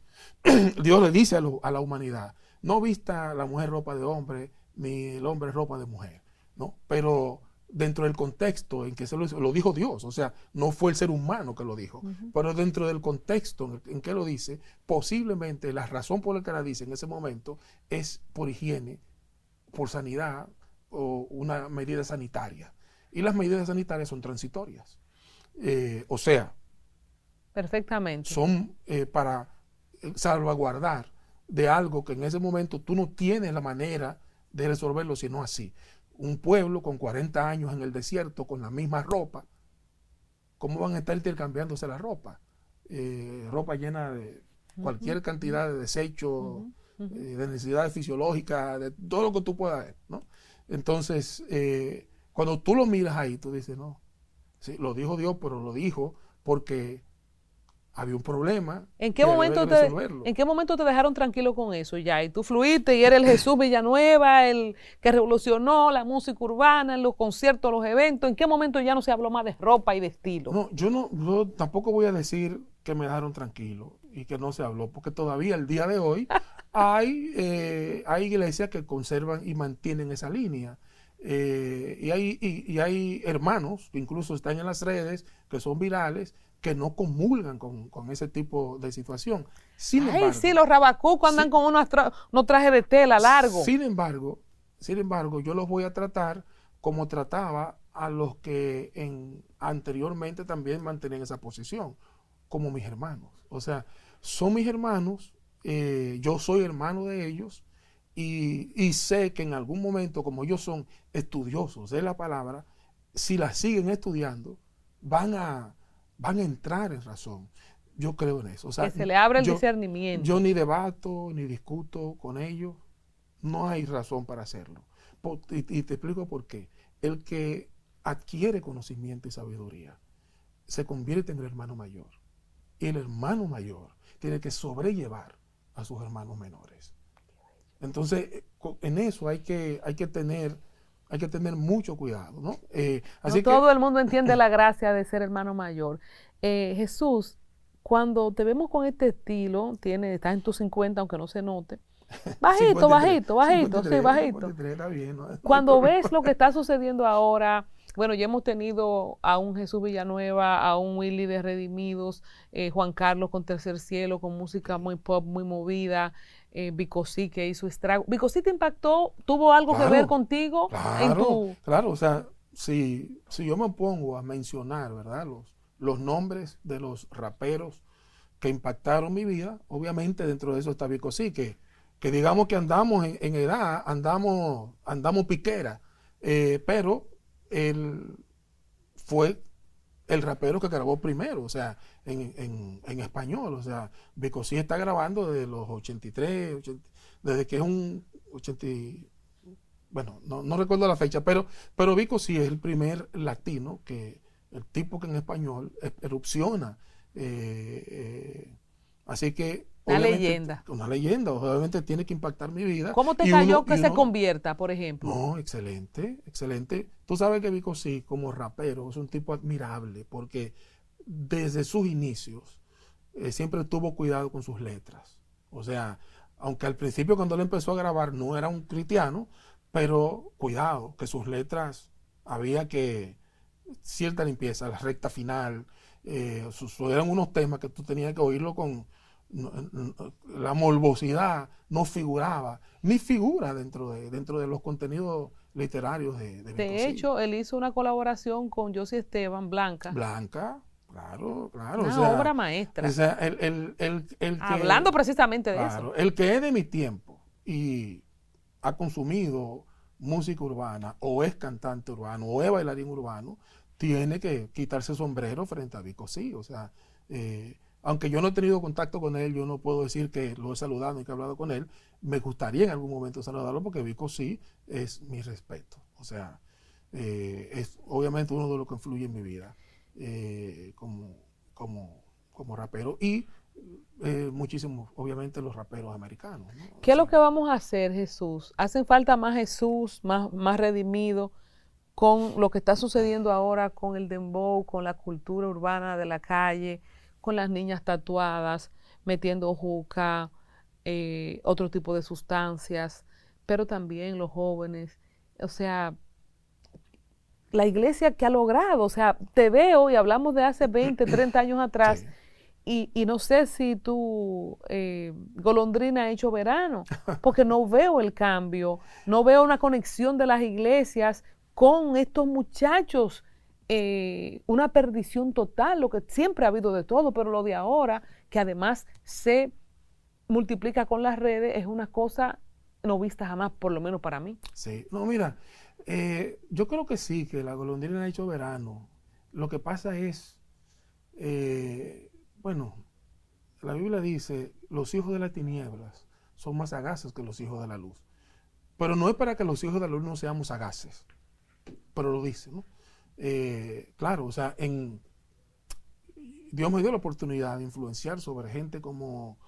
Dios le dice a la humanidad, no vista la mujer ropa de hombre, ni el hombre ropa de mujer, ¿no? Pero dentro del contexto en que lo dijo Dios, o sea, no fue el ser humano que lo dijo, pero dentro del contexto en que lo dice, posiblemente la razón por la que la dice en ese momento es por higiene, por sanidad, o una medida sanitaria. Y las medidas sanitarias son transitorias. O sea, perfectamente. Son para salvaguardar de algo que en ese momento tú no tienes la manera de resolverlo, sino así. Un pueblo con 40 años en el desierto con la misma ropa, ¿cómo van a estar intercambiándose la ropa? Ropa llena de cualquier cantidad de desechos, de necesidades fisiológicas, de todo lo que tú puedas ver, ¿no? Entonces, cuando tú lo miras ahí, tú dices, no, sí, lo dijo Dios, pero lo dijo porque había un problema ¿En que qué había que resolverlo. en qué momento te dejaron tranquilo con eso ya? Y tú fluiste y eres el Jesús Villanueva, el que revolucionó la música urbana, en los conciertos, los eventos. ¿En qué momento ya no se habló más de ropa y de estilo? No, yo tampoco voy a decir que me dejaron tranquilo y que no se habló, porque todavía el día de hoy hay iglesias que conservan y mantienen esa línea. Y hay hermanos que incluso están en las redes, que son virales, que no comulgan con ese tipo de situación. Sin Ay, embargo, sí, los rabacucos andan sí, con unos trajes de tela largo. sin embargo, yo los voy a tratar como trataba a los que anteriormente también mantenían esa posición, como mis hermanos. O sea, son mis hermanos, yo soy hermano de ellos y sé que en algún momento, como ellos son estudiosos de la palabra, si la siguen estudiando, van a, van a entrar en razón. Yo creo en eso. O Que sea, se le abre el yo discernimiento. ni debato ni discuto con ellos. No hay razón para hacerlo. Y te explico por qué. El que adquiere conocimiento y sabiduría se convierte en el hermano mayor. Y el hermano mayor tiene que sobrellevar a sus hermanos menores. Entonces, en eso hay que tener mucho cuidado, ¿no? No Así que, todo el mundo entiende la gracia de ser hermano mayor. Jesús, cuando te vemos con este estilo, estás en tus 50, aunque no se note. Bajito, 53, bajito, bajito, sí, 53, bajito. 53 está bien, ¿no? No hay Cuando problema. ves lo que está sucediendo ahora, bueno, ya hemos tenido a un Jesús Villanueva, a un Willy de Redimidos, Juan Carlos con Tercer Cielo, con música muy pop, muy movida, Vico Sí que hizo estrago. ¿Vico Sí te impactó? ¿Tuvo algo que ver Claro, contigo en claro, tu... claro. O sea, si yo me pongo a mencionar, ¿verdad? Los nombres de los raperos que impactaron mi vida, obviamente dentro de eso está Vico Sí, que digamos que andamos en edad, andamos piquera, pero él fue el rapero que grabó primero, o sea, en español, o sea, Vico Sí está grabando desde los 83, desde que es un 80, bueno, no recuerdo la fecha, pero Vico Sí es el primer latino el tipo que en español erupciona. eh, eh, Así que, Una obviamente, leyenda. una leyenda, obviamente tiene que impactar mi vida. ¿Cómo te Y cayó que y se uno, convierta, por ejemplo? no, excelente, excelente. Tú sabes que Vico Sí, como rapero, es un tipo admirable, porque desde sus inicios siempre tuvo cuidado con sus letras. O sea, aunque al principio cuando él empezó a grabar no era un cristiano, pero cuidado, que sus letras había que cierta limpieza, la recta final, eran unos temas que tú tenías que oírlo con la morbosidad, no figuraba, ni figura dentro de los contenidos literarios de Vico De Sí. hecho, él hizo una colaboración con Josie Esteban Blanca, Blanca, claro, claro, una obra maestra, el hablando que, precisamente de eso. claro, el que es de mi tiempo y ha consumido música urbana, o es cantante urbano, o es bailarín urbano, tiene que quitarse el sombrero frente a Vico Sí. O sea, aunque yo no he tenido contacto con él, yo no puedo decir que lo he saludado ni que he hablado con él. Me gustaría en algún momento saludarlo porque Vico Sí es mi respeto. O sea, es obviamente uno de los que influye en mi vida eh, como, como rapero y muchísimos, obviamente, los raperos americanos, ¿no? O ¿Qué es lo sea, que vamos a hacer, Jesús? ¿Hacen falta más Jesús, más redimido con lo que está sucediendo ahora con el dembow, con la cultura urbana de la calle, con las niñas tatuadas, metiendo juca, otro tipo de sustancias, pero también los jóvenes? O sea, la iglesia que ha logrado, o sea, te veo y hablamos de hace 20, 30 años atrás, sí. y no sé si tu golondrina ha hecho verano, porque no veo el cambio, no veo una conexión de las iglesias con estos muchachos, una perdición total, lo que siempre ha habido de todo, pero lo de ahora, que además se multiplica con las redes, es una cosa no vista jamás, por lo menos para mí. Sí, no, mira, yo creo que sí, que la golondrina ha hecho verano. Lo que pasa es, bueno, la Biblia dice, los hijos de las tinieblas son más sagaces que los hijos de la luz. Pero no es para que los hijos de la luz no seamos sagaces, pero lo dice, ¿no? Claro, o sea, Dios me dio la oportunidad de influenciar sobre gente como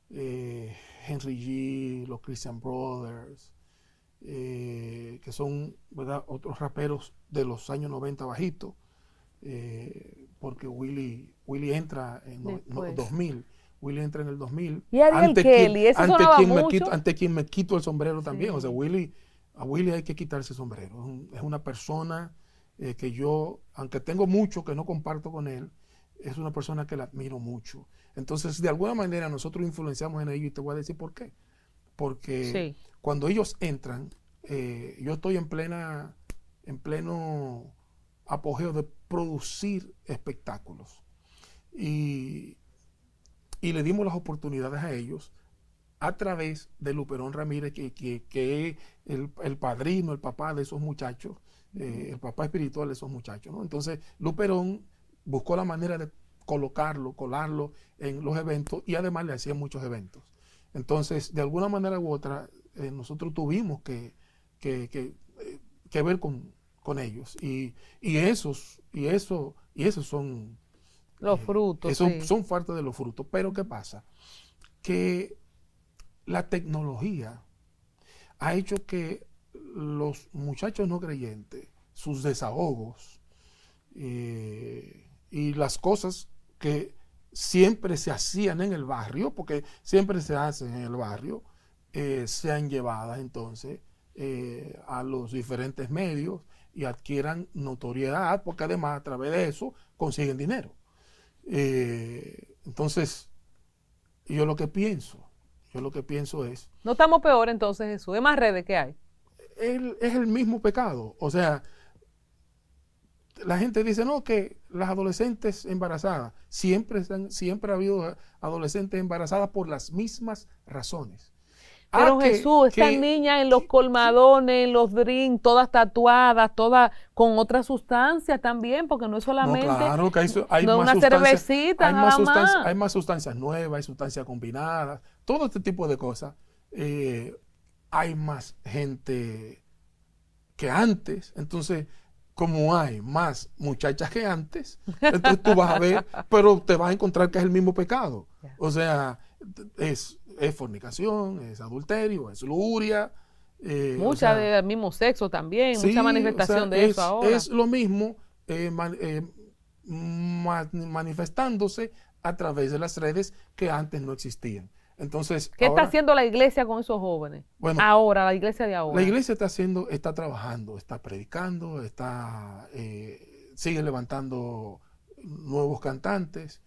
Henry G, los Christian Brothers, que son, ¿verdad?, otros raperos de los años 90 bajitos, porque Willie entra en 2000. Willie entra en el 2000. Y Ariel Kelly, eso sonaba mucho. Ante quien me quito el sombrero también. Sí. O sea, a Willie hay que quitarse el sombrero. Es una persona que yo, aunque tengo mucho que no comparto con él, es una persona que la admiro mucho. Entonces, de alguna manera nosotros influenciamos en ellos, y te voy a decir por qué. Porque cuando ellos entran, yo estoy en pleno apogeo de producir espectáculos. Y le dimos las oportunidades a ellos a través de Luperón Ramírez, que es el padrino, el papá de esos muchachos, el papá espiritual de esos muchachos, ¿no? Entonces, Luperón buscó la manera de colarlo en los eventos, y además le hacía muchos eventos. Entonces, de alguna manera u otra, nosotros tuvimos que ver con ellos. Y esos son los frutos. Son parte de los frutos. Pero ¿qué pasa? Que la tecnología ha hecho que los muchachos no creyentes, sus desahogos y las cosas que siempre se hacían en el barrio, porque siempre se hacen en el barrio, sean llevadas entonces a los diferentes medios y adquieran notoriedad, porque además a través de eso consiguen dinero. Entonces, yo lo que pienso es... No estamos peor entonces, Jesús. ¿Es más redes que hay? Es el mismo pecado. O sea, la gente dice, no, que las adolescentes embarazadas, siempre ha habido adolescentes embarazadas por las mismas razones. Pero Jesús, estas niñas en los colmadones, en los drinks, todas tatuadas, todas con otras sustancias también, porque no es solamente claro, que hay no más una cervecita, nada más. Hay más sustancias nuevas, hay sustancias combinadas, todo este tipo de cosas. Hay más gente que antes, entonces, como hay más muchachas que antes, entonces tú vas a ver, pero te vas a encontrar que es el mismo pecado. O sea, es fornicación, es adulterio, es lujuria. Mucha del mismo sexo también, sí, mucha manifestación de eso ahora. Es lo mismo manifestándose a través de las redes que antes no existían. Entonces, ¿qué está haciendo la iglesia con esos jóvenes? Bueno, ahora, la iglesia de ahora. La iglesia está trabajando, está predicando, sigue levantando nuevos cantantes,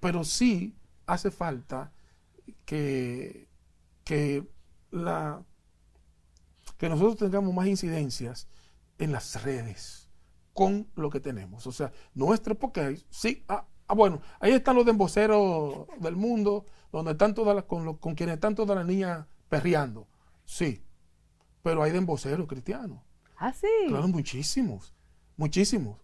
pero sí hace falta que nosotros tengamos más incidencias en las redes con lo que tenemos. O sea, porque sí, bueno, ahí están los emboceros del mundo, donde están con quienes están todas las niñas perreando. Sí, pero hay emboceros cristianos. ¿Ah, sí? Claro, muchísimos.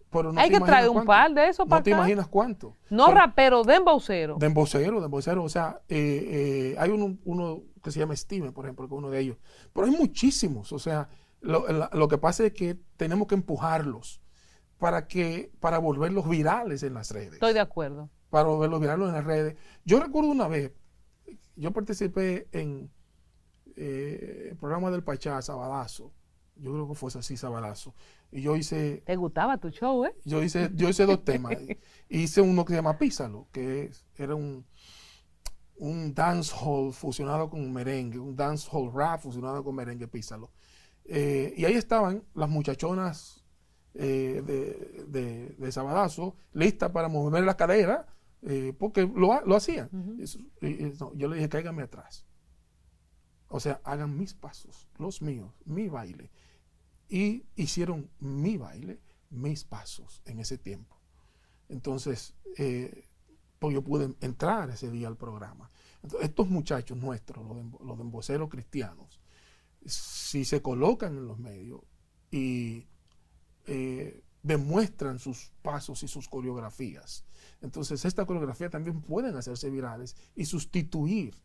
Pero no hay que traer un par de esos para acá. No te imaginas cuánto. No raperos, de emboceros. De emboceros. O sea, hay uno que se llama Steven, por ejemplo, que es uno de ellos. Pero hay muchísimos. O sea, lo que pasa es que tenemos que empujarlos para volverlos virales en las redes. Estoy de acuerdo. Para volverlos virales en las redes. Yo recuerdo una vez, yo participé en el programa del Pachá, Sabadazo. Yo creo que fue así, Sabadazo. Y yo hice... ¿Te gustaba tu show, Yo hice 2 temas. Hice uno que se llama Písalo, era un dancehall fusionado con merengue, un dancehall rap fusionado con merengue, Písalo. Y ahí estaban las muchachonas de Sabadazo, listas para mover la cadera, porque lo hacían. No, yo le dije, cáiganme atrás. O sea, hagan mis pasos, los míos, mi baile. Y hicieron mi baile, mis pasos en ese tiempo. Entonces, pues yo pude entrar ese día al programa. Entonces, estos muchachos nuestros, los de emboceros cristianos, si se colocan en los medios y demuestran sus pasos y sus coreografías, entonces esta coreografía también pueden hacerse virales y sustituir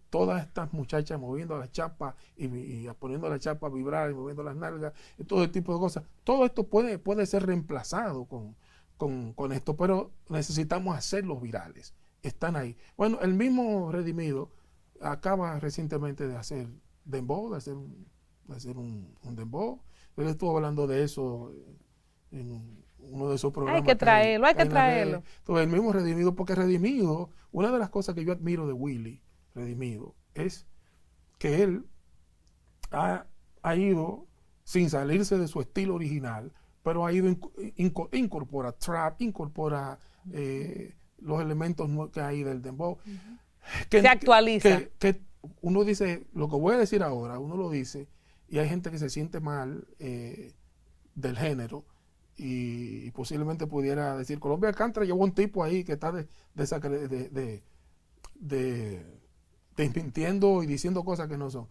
todas estas muchachas moviendo la chapa y poniendo la chapa a vibrar y moviendo las nalgas, y todo tipo de cosas. Todo esto puede ser reemplazado con esto, pero necesitamos hacerlos virales. Están ahí. Bueno, el mismo Redimido acaba recientemente de hacer dembow, de hacer un dembow. Él estuvo hablando de eso en uno de esos programas. Hay que traerlo, hay que traerlo. Entonces, el mismo Redimido, porque Redimido, una de las cosas que yo admiro de Willy Redimido es que él ha ido sin salirse de su estilo original, pero ha ido incorpora trap, incorpora los elementos que hay del dembow. Se actualiza. Que uno dice, lo que voy a decir ahora, uno lo dice, y hay gente que se siente mal del género, y posiblemente pudiera decir, Colombia Alcántara llevó un tipo ahí que está desmintiendo y diciendo cosas que no son.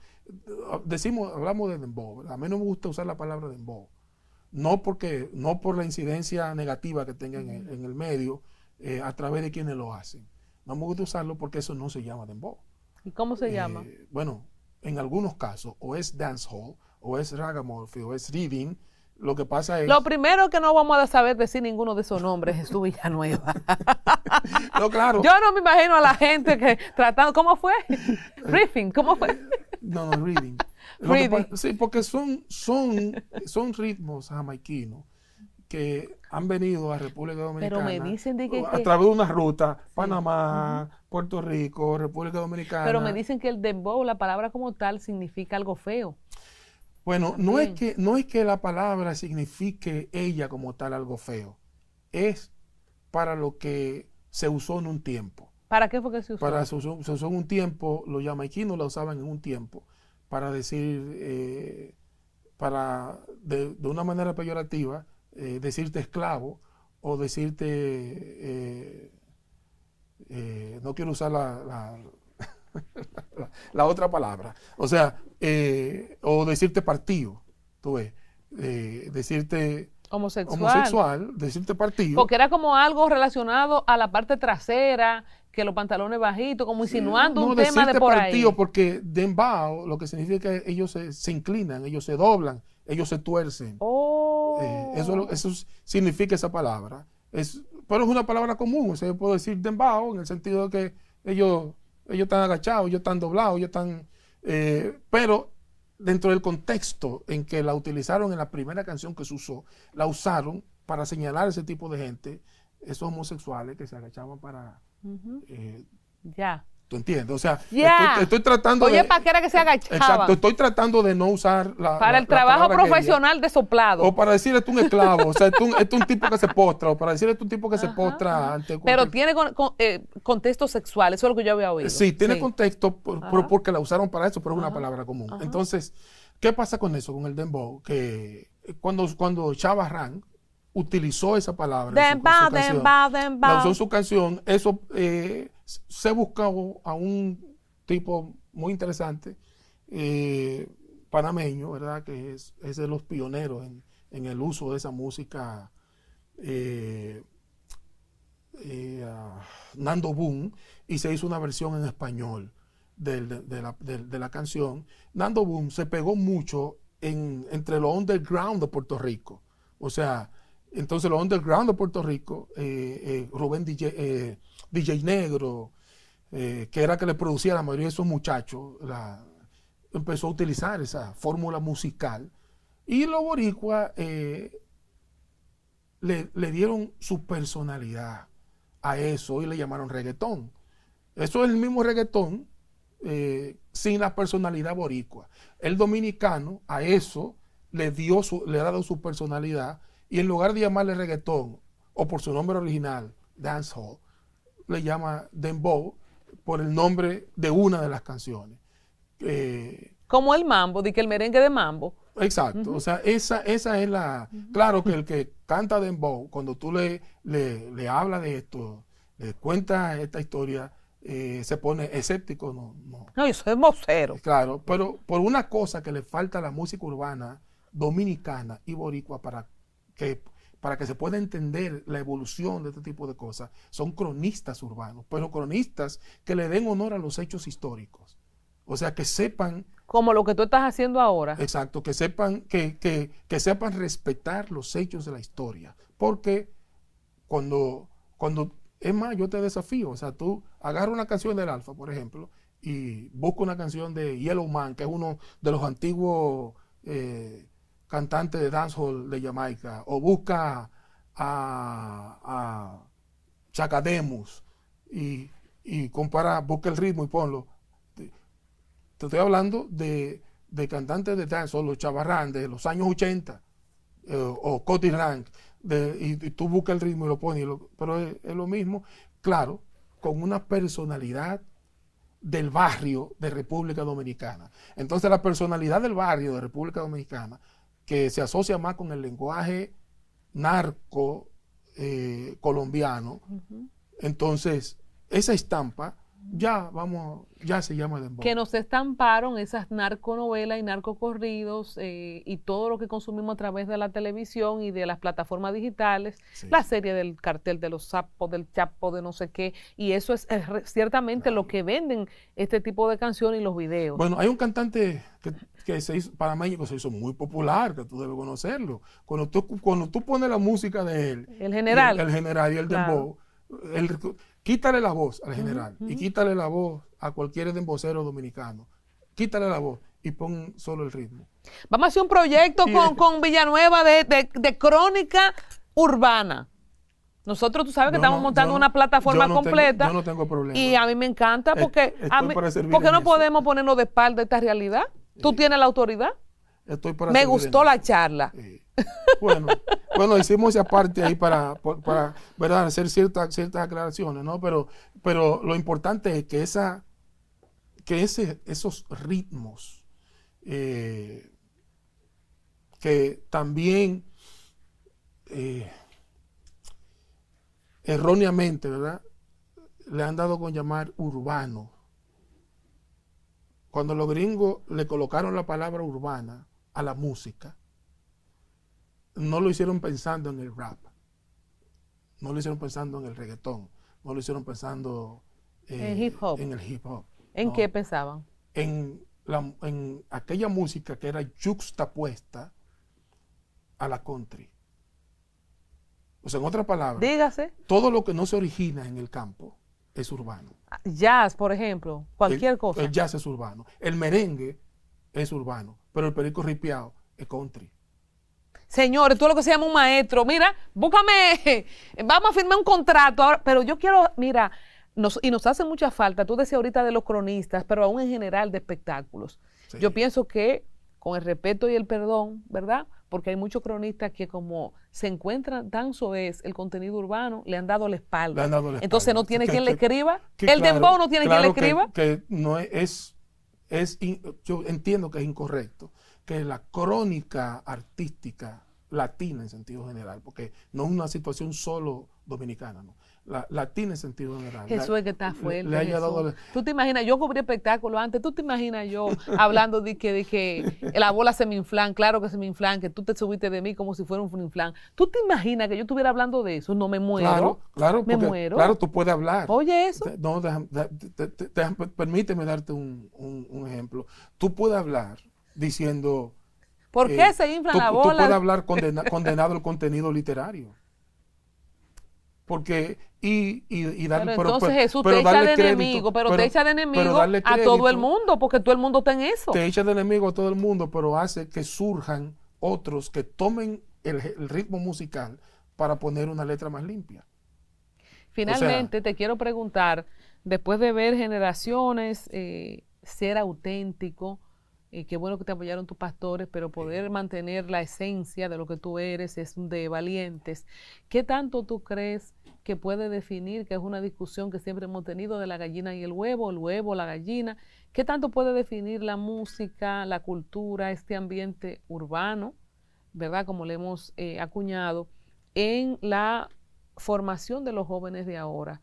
Hablamos de dembow. A mí no me gusta usar la palabra dembow. No por la incidencia negativa que tenga en el medio a través de quienes lo hacen. No me gusta usarlo porque eso no se llama dembow. ¿Y cómo se llama? Bueno, en algunos casos, o es dancehall, o es ragamuffin, o es reading. Lo que pasa es... Lo primero que no vamos a saber decir ninguno de esos nombres es Jesús Villanueva. No, claro. Yo no me imagino a la gente que tratando... ¿Cómo fue? Riffing, ¿cómo fue? No, reading. Sí, porque son ritmos jamaiquinos que han venido a República Dominicana. Pero me dicen de que a través de una ruta, Panamá, Puerto Rico, República Dominicana. Pero me dicen que el dembow, la palabra como tal, significa algo feo. Bueno, no es que la palabra signifique ella como tal algo feo. Es para lo que se usó en un tiempo. ¿Para qué fue que se usó? Se usó en un tiempo, los jamaiquinos la usaban en un tiempo, para decir, de una manera peyorativa, decirte esclavo o decirte, no quiero usar la otra palabra, o sea, o decirte partido, tú ves, decirte homosexual, decirte partido. Porque era como algo relacionado a la parte trasera, que los pantalones bajitos, como insinuando un tema de por partido, ahí. Porque dembow lo que significa que ellos se inclinan, ellos se doblan, ellos se tuercen. Eso significa esa palabra. Pero es una palabra común, o sea, yo puedo decir dembow en el sentido de que ellos están agachados, ellos están doblados, ellos están... pero dentro del contexto en que la utilizaron en la primera canción que se usó, la usaron para señalar ese tipo de gente, esos homosexuales que se agachaban para... Ya. ¿Tú entiendes? O sea, ya. estoy tratando Oye, ¿para qué era que se agachaban? Exacto, estoy tratando de no usar para el trabajo profesional de soplado. O para decir esto un esclavo, o sea, esto es un tipo que se postra, o para decir esto un tipo que se postra ante... Pero tiene contexto sexual, eso es lo que yo había oído. Sí, tiene contexto, porque la usaron para eso, pero es una palabra común. Entonces, ¿qué pasa con eso, con el dembow? Que cuando Chava Rang utilizó esa palabra la usó en su canción, eso se buscó a un tipo muy interesante, panameño, ¿verdad? Que es de los pioneros en el uso de esa música, Nando Boom, y se hizo una versión en español de la canción. Nando Boom se pegó mucho entre lo underground de Puerto Rico, o sea, entonces los underground de Puerto Rico, Rubén DJ Negro, que era que le producía a la mayoría de esos muchachos, empezó a utilizar esa fórmula musical, y los boricuas le dieron su personalidad a eso y le llamaron reggaetón. Eso es el mismo reggaetón sin la personalidad boricua. El dominicano a eso le ha dado su personalidad, y en lugar de llamarle reggaetón o por su nombre original, dancehall, le llama dembow por el nombre de una de las canciones. Como el mambo, de que el merengue de mambo. Exacto, o sea, esa es la... Claro que el que canta dembow, cuando tú le hablas de esto, le cuentas esta historia, se pone escéptico. No, yo soy vocero. Claro, pero por una cosa que le falta a la música urbana dominicana y boricua para que para que se pueda entender la evolución de este tipo de cosas, son cronistas urbanos, pero cronistas que le den honor a los hechos históricos. O sea, que sepan... Como lo que tú estás haciendo ahora. Exacto, que sepan, que sepan respetar los hechos de la historia. Porque cuando, es más, yo te desafío, o sea, tú agarras una canción del Alfa, por ejemplo, y busca una canción de Yellow Man, que es uno de los antiguos cantantes de dancehall de Jamaica, o busca a Chaka Demus y compara, busca el ritmo y ponlo. Te estoy hablando de cantantes de dancehall, los Chavarrán de los años 80, o Cody Rank, y tú buscas el ritmo y lo pones, pero es lo mismo, claro, con una personalidad del barrio de República Dominicana. Entonces la personalidad del barrio de República Dominicana, que se asocia más con el lenguaje narco colombiano, entonces esa estampa ya se llama dembow. Que nos estamparon esas narconovelas y narcocorridos y todo lo que consumimos a través de la televisión y de las plataformas digitales, sí. La serie del cartel de los sapos, del Chapo, de no sé qué, y eso es ciertamente claro. Lo que venden este tipo de canciones y los videos. Bueno, hay un cantante que se hizo, para México se hizo muy popular, que tú debes conocerlo. Cuando tú pones la música de él, el general y el dembow, quítale la voz al general y quítale la voz a cualquier dembocero dominicano. Quítale la voz y pon solo el ritmo. Vamos a hacer un proyecto con Villanueva de crónica urbana. Nosotros, tú sabes que estamos montando una plataforma completa. Yo no tengo problema. Y a mí me encanta porque porque no podemos ponernos de espalda esta realidad. Tú tienes la autoridad. Me gustó la charla. Bueno, hicimos esa parte ahí para ¿verdad? Hacer ciertas aclaraciones, ¿no? Pero lo importante es que esos ritmos que también erróneamente, ¿verdad? Le han dado con llamar urbano. Cuando los gringos le colocaron la palabra urbana a la música, no lo hicieron pensando en el rap, no lo hicieron pensando en el reggaetón, no lo hicieron pensando en el hip hop. ¿En no. qué pensaban? En aquella música que era yuxtapuesta a la country. O sea, en otras palabras, dígase, todo lo que no se origina en el campo es urbano. Jazz, por ejemplo, cualquier cosa. El jazz es urbano, el merengue es urbano, pero el perico ripiao es country. Señores, tú lo que se llama un maestro, mira, búscame, vamos a firmar un contrato ahora, pero yo quiero, mira, nos hace mucha falta, tú decías ahorita de los cronistas, pero aún en general de espectáculos. Sí. Yo pienso que con el respeto y el perdón, ¿verdad? Porque hay muchos cronistas que como se encuentran tan soez el contenido urbano, le han dado la espalda. Entonces no tiene quien le escriba, el dembow no tiene quien le escriba. Que no yo entiendo que es incorrecto que la crónica artística latina en sentido general, porque no es una situación solo dominicana, ¿no? La latina en sentido general. Jesús es que está fuerte. Tú te imaginas, yo cubrí espectáculos antes, tú te imaginas yo hablando de que la bola se me inflan, claro que se me inflan, que tú te subiste de mí como si fuera un inflan. ¿Tú te imaginas que yo estuviera hablando de eso? No me muero. Claro, me muero. Claro, tú puedes hablar. Oye, eso. No, permíteme darte un ejemplo. Tú puedes hablar diciendo... ¿Por qué se infla la bola? Tú puedes hablar condenado el contenido literario. Porque, darle, pero entonces Jesús te echa de enemigo, pero te echa de enemigo a todo el mundo, porque todo el mundo está en eso. Te echa de enemigo a todo el mundo, pero hace que surjan otros que tomen el ritmo musical para poner una letra más limpia. Finalmente, te quiero preguntar, después de ver generaciones, ser auténtico, qué bueno que te apoyaron tus pastores, pero poder mantener la esencia de lo que tú eres es de valientes. ¿Qué tanto tú crees que puede definir, que es una discusión que siempre hemos tenido de la gallina y el huevo, la gallina? ¿Qué tanto puede definir la música, la cultura, este ambiente urbano, verdad, como le hemos acuñado, en la formación de los jóvenes de ahora?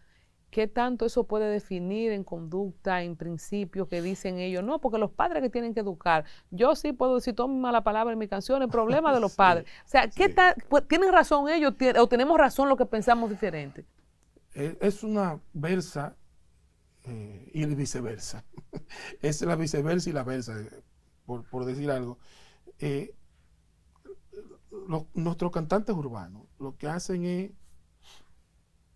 ¿qué tanto eso puede definir en conducta, en principios que dicen ellos? No, porque los padres que tienen que educar. Yo sí puedo decir toda mi mala palabra en mi canción, el problema de los padres. O sea, ¿qué tal? Pues, ¿tienen razón ellos o tenemos razón los que pensamos diferente? Es una versa y viceversa. Es la viceversa y la versa, por decir algo. Eh, nuestros cantantes urbanos lo que hacen es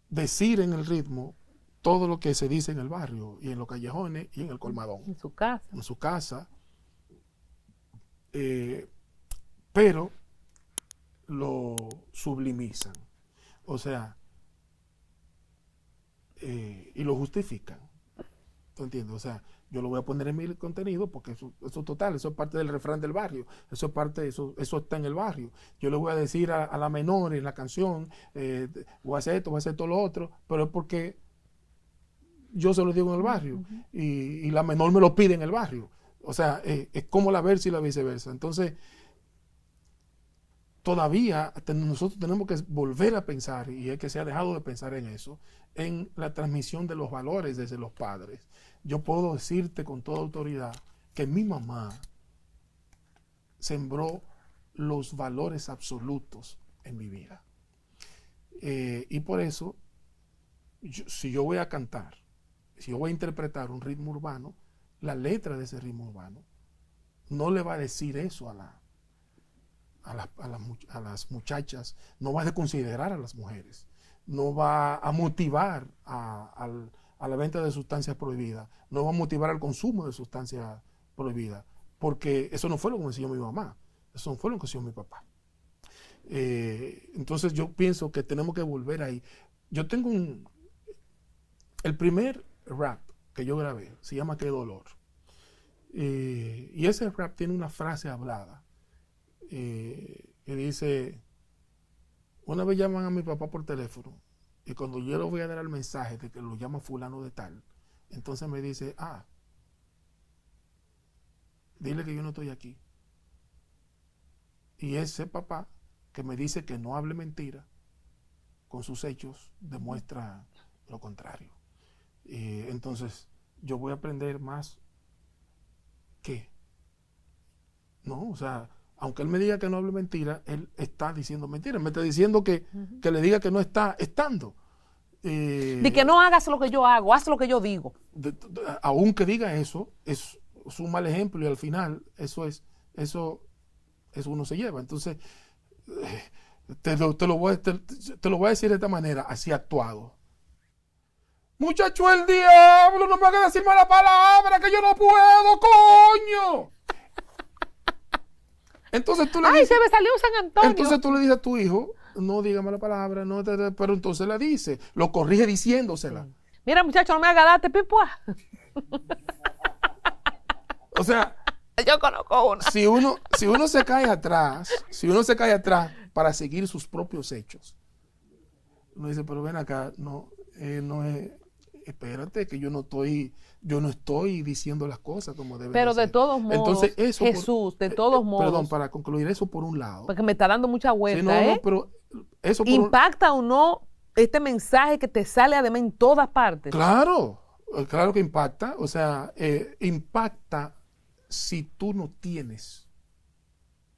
decir en el ritmo todo lo que se dice en el barrio y en los callejones y en el colmadón. En su casa. En su casa. Pero lo sublimizan. O sea, y lo justifican. ¿Tú entiendes? O sea, yo lo voy a poner en mi contenido porque eso total, eso es parte del refrán del barrio, eso es parte, eso está en el barrio. Yo le voy a decir a la menor en la canción, voy a hacer esto, voy a hacer todo lo otro, pero es porque yo se lo digo en el barrio y la menor me lo pide en el barrio. O sea, es como la versa y la viceversa. Entonces, todavía nosotros tenemos que volver a pensar, y es que se ha dejado de pensar en eso, en la transmisión de los valores desde los padres. Yo puedo decirte con toda autoridad que mi mamá sembró los valores absolutos en mi vida. Y por eso, si yo voy a cantar, si yo voy a interpretar un ritmo urbano, la letra de ese ritmo urbano no le va a decir eso a las muchachas, no va a considerar a las mujeres, no va a motivar a la venta de sustancias prohibidas, no va a motivar al consumo de sustancias prohibidas, porque eso no fue lo que me enseñó mi mamá, eso no fue lo que enseñó mi papá. Entonces yo pienso que tenemos que volver ahí. Yo tengo el primer rap que yo grabé, se llama Qué Dolor. Y ese rap tiene una frase hablada que dice: una vez llaman a mi papá por teléfono y cuando yo le voy a dar el mensaje de que lo llama fulano de tal, entonces me dice: dile que yo no estoy aquí. Y ese papá que me dice que no hable mentira, con sus hechos demuestra lo contrario. Entonces yo voy a aprender más que no, o sea, aunque él me diga que no hable mentira, él está diciendo mentira. Me está diciendo que le diga que no está estando. De que no hagas lo que yo hago, haz lo que yo digo. Aunque diga eso, es un mal ejemplo y al final eso uno se lleva. Entonces, te lo voy a decir de esta manera, así actuado. Muchacho, el diablo, no me hagas decir mala palabra, que yo no puedo, coño. Entonces tú le dices, se me salió San Antonio. Entonces tú le dices a tu hijo, no diga mala palabra, no, pero entonces la dice, lo corrige diciéndosela. Mira, muchacho, no me hagas date, pipua. O sea, yo conozco una. Si uno se cae atrás para seguir sus propios hechos, uno dice, pero ven acá, no es, espérate, que yo no estoy diciendo las cosas como deben Pero de de ser. todos modos, Entonces, eso Jesús, de todos modos. Perdón, para concluir eso por un lado. Porque me está dando mucha vuelta, Sí, no, pero eso ¿impacta o no este mensaje que te sale además en todas partes? Claro que impacta. O sea, impacta si tú no tienes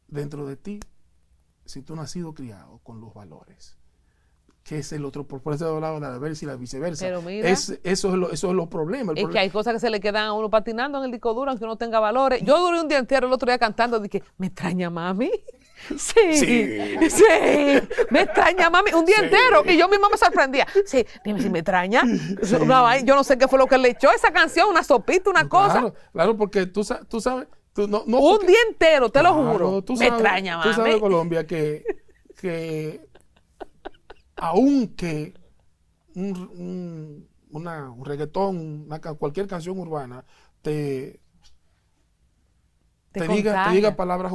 dentro de ti, si tú no has sido criado con los valores, que es el otro, por eso he hablado de la versa y la viceversa. Pero mira, eso es los problemas. Es que hay cosas que se le quedan a uno patinando en el disco duro aunque uno tenga valores. Yo duré un día entero el otro día cantando, dije, ¿me extraña mami? Sí, me extraña mami, un día entero, y yo misma me sorprendía. Sí, dime si me extraña. Sí. Yo no sé qué fue lo que le echó esa canción, una sopita, una cosa. Claro, porque tú sabes. Un día entero, te lo juro. Me extraña, mami. Tú sabes, Colombia, que aunque un reggaetón, cualquier canción urbana, te diga palabras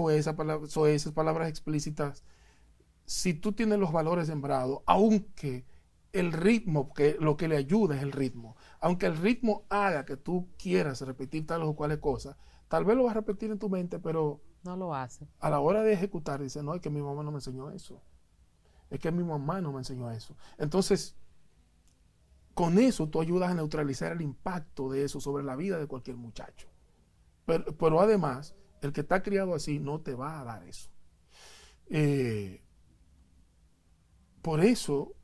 soeces, palabras explícitas, si tú tienes los valores sembrados, aunque el ritmo, que lo que le ayuda es el ritmo, aunque el ritmo haga que tú quieras repetir tales o cuales cosas, tal vez lo vas a repetir en tu mente, pero no lo hace. A la hora de ejecutar, dice, no, es que mi mamá no me enseñó eso. Es que mi mamá no me enseñó eso. Entonces, con eso tú ayudas a neutralizar el impacto de eso sobre la vida de cualquier muchacho. Pero además, el que está criado así no te va a dar eso. Por eso,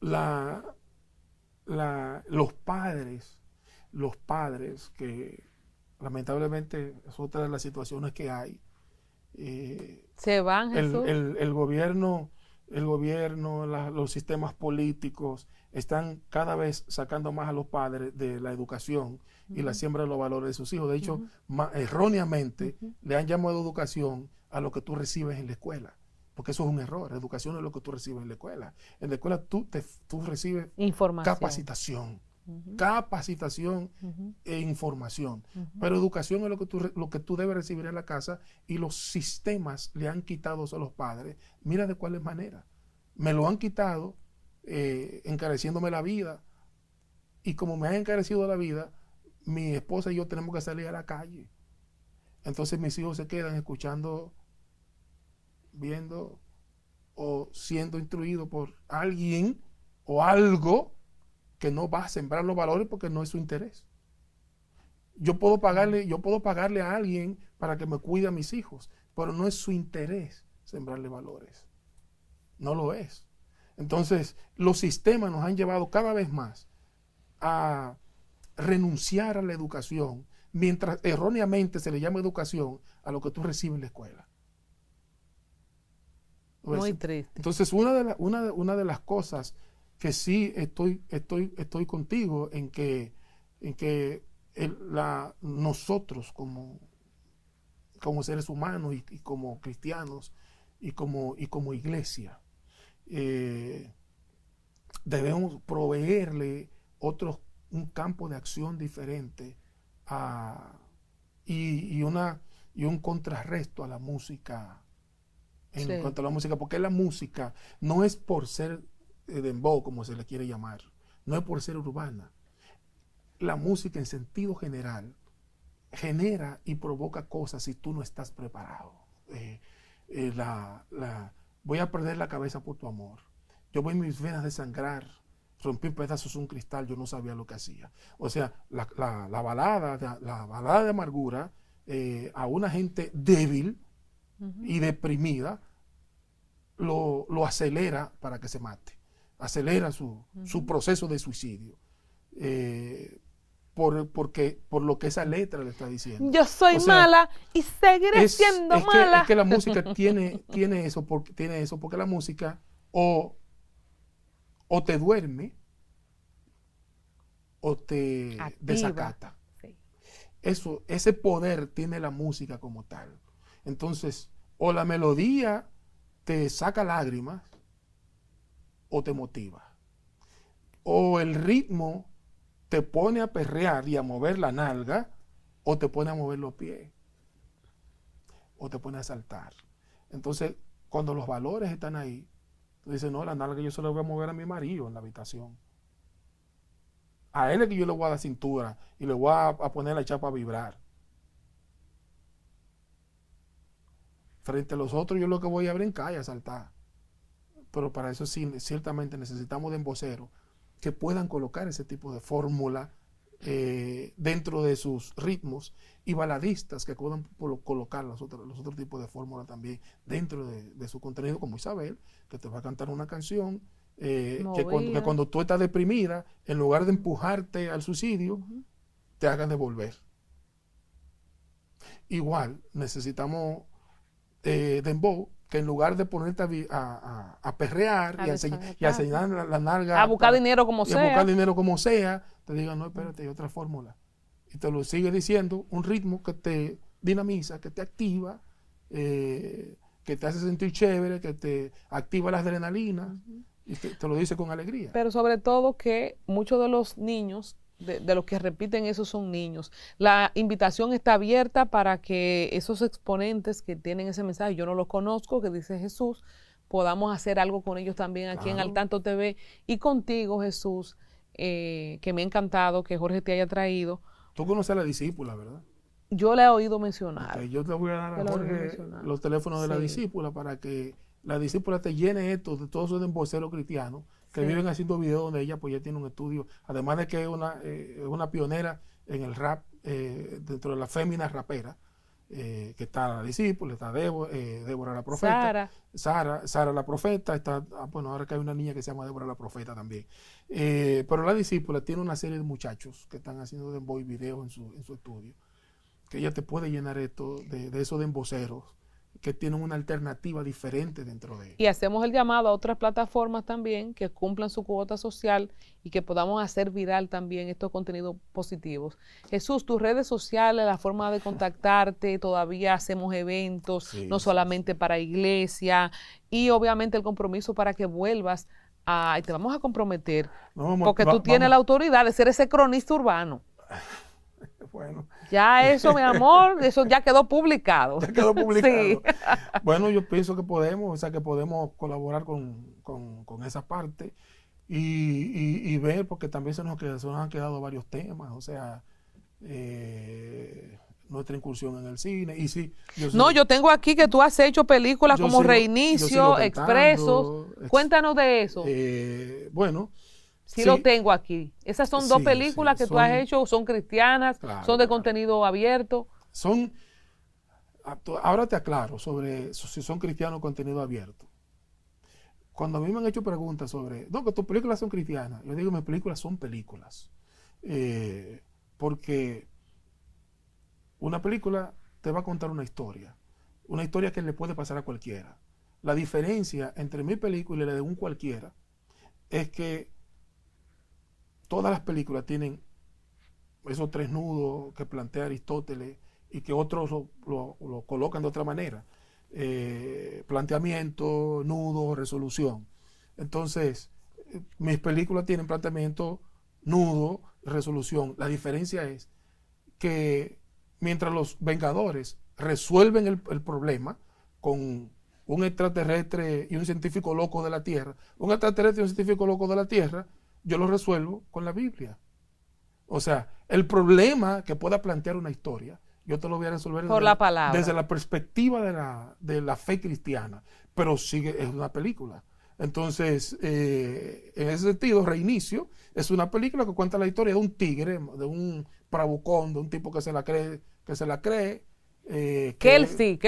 los padres que lamentablemente es otra de las situaciones que hay, se van, Jesús. el gobierno, los sistemas políticos están cada vez sacando más a los padres de la educación y la siembra de los valores de sus hijos. De hecho, erróneamente le han llamado educación a lo que tú recibes en la escuela, porque eso es un error. Educación es lo que tú recibes en la escuela. En la escuela tú recibes información, capacitación e información. Pero educación es lo que tú debes recibir en la casa, y los sistemas le han quitado eso a los padres. Mira de cuáles maneras. Me lo han quitado encareciéndome la vida, y como me han encarecido la vida, mi esposa y yo tenemos que salir a la calle. Entonces mis hijos se quedan escuchando, viendo o siendo instruidos por alguien o algo que no va a sembrar los valores porque no es su interés. Yo puedo pagarle a alguien para que me cuide a mis hijos, pero no es su interés sembrarle valores. No lo es. Entonces, los sistemas nos han llevado cada vez más a renunciar a la educación, mientras erróneamente se le llama educación a lo que tú recibes en la escuela. Muy triste. Entonces, una de las cosas que sí estoy contigo en que nosotros como seres humanos y como cristianos y como iglesia debemos proveerle un campo de acción diferente y un contrarresto a la música. En cuanto a la música, porque la música no es por ser dembow, como se le quiere llamar, no es por ser urbana. La música en sentido general genera y provoca cosas si tú no estás preparado. Voy a perder la cabeza por tu amor. Yo voy mis venas de sangrar, rompí en pedazos un cristal, yo no sabía lo que hacía. O sea, la balada de amargura a una gente débil y deprimida lo acelera para que se mate, acelera su proceso de suicidio, por lo que esa letra le está diciendo. Yo soy mala y seguiré siendo mala. Es que la música tiene eso porque la música o te duerme o te desacata. Sí. Ese poder tiene la música como tal. Entonces, o la melodía te saca lágrimas o te motiva. O el ritmo te pone a perrear y a mover la nalga, o te pone a mover los pies, o te pone a saltar. Entonces, cuando los valores están ahí, tú dices, no, la nalga yo se la voy a mover a mi marido en la habitación. A él es que yo le voy a dar cintura y le voy a poner la chapa a vibrar. Frente a los otros yo lo que voy a brincar y a saltar. Pero para eso sí, ciertamente necesitamos de emboceros que puedan colocar ese tipo de fórmula dentro de sus ritmos, y baladistas que puedan colocar los otros tipos de fórmula también dentro de su contenido, como Isabel, que te va a cantar una canción que cuando tú estás deprimida, en lugar de empujarte al suicidio, te hagan devolver. Igual necesitamos dembow, que en lugar de ponerte a perrear y a enseñar la nalga, a buscar dinero como sea, te digan, no, espérate, hay otra fórmula. Y te lo sigue diciendo, un ritmo que te dinamiza, que te activa, que te hace sentir chévere, que te activa las adrenalinas, y te lo dice con alegría. Pero sobre todo que muchos de los niños, de los que repiten eso, son niños. La invitación está abierta para que esos exponentes que tienen ese mensaje, yo no los conozco, que dice Jesús, podamos hacer algo con ellos también aquí en Al Tanto TV, y contigo, Jesús, que me ha encantado que Jorge te haya traído. Tú conoces a la discípula, ¿verdad? Yo la he oído mencionar. Okay, yo te voy a dar a Jorge los teléfonos de la discípula para que la discípula te llene esto de todos esos embolseros cristianos que Sí. viven haciendo videos donde ella pues ya tiene un estudio, además de que es una pionera en el rap, dentro de la fémina rapera, que está la discípula, está Débora la profeta, Sara. Sara la profeta, está, bueno, ahora que hay una niña que se llama Débora la profeta también. Pero la discípula tiene una serie de muchachos que están haciendo dembow y video en su estudio, que ella te puede llenar esto de esos demboceros que tienen una alternativa diferente dentro de él. Y hacemos el llamado a otras plataformas también que cumplan su cuota social y que podamos hacer viral también estos contenidos positivos. Jesús, tus redes sociales, la forma de contactarte, todavía hacemos eventos, Sí, no sí, solamente para iglesia, y obviamente el compromiso para que vuelvas y te vamos a comprometer, No, porque tú tienes la autoridad de ser ese cronista urbano. Bueno, Ya eso, mi amor, eso ya quedó publicado. ya quedó publicado. Sí. Bueno, yo pienso que podemos, o sea, que podemos colaborar con esa parte y ver, porque también se nos han quedado varios temas, o sea, nuestra incursión en el cine. Y sí, No, yo tengo aquí que tú has hecho películas yo como sigo Reinicio, cantando, Expresos. Cuéntanos de eso. Bueno, Sí, sí, lo tengo aquí. Esas son dos sí, películas sí, que tú has son, hecho, son cristianas, claro, son de claro. contenido abierto. Son, ahora te aclaro sobre si son cristianos o contenido abierto. Cuando a mí me han hecho preguntas sobre, no, que tus películas son cristianas, yo digo, mis películas son películas. Porque una película te va a contar una historia que le puede pasar a cualquiera. La diferencia entre mi película y la de un cualquiera es que todas las películas tienen esos tres nudos que plantea Aristóteles y que otros lo colocan de otra manera. Planteamiento, nudo, resolución. Entonces, mis películas tienen planteamiento, nudo, resolución. La diferencia es que mientras los Vengadores resuelven el problema con un extraterrestre y un científico loco de la Tierra, un extraterrestre y un científico loco de la Tierra, yo lo resuelvo con la Biblia. O sea, el problema que pueda plantear una historia, yo te lo voy a resolver Por la palabra. desde la perspectiva de la fe cristiana, pero sigue, es una película. Entonces, en ese sentido, Reinicio es una película que cuenta la historia de un tigre, de un bravucón, de un tipo que se la cree, que él sí,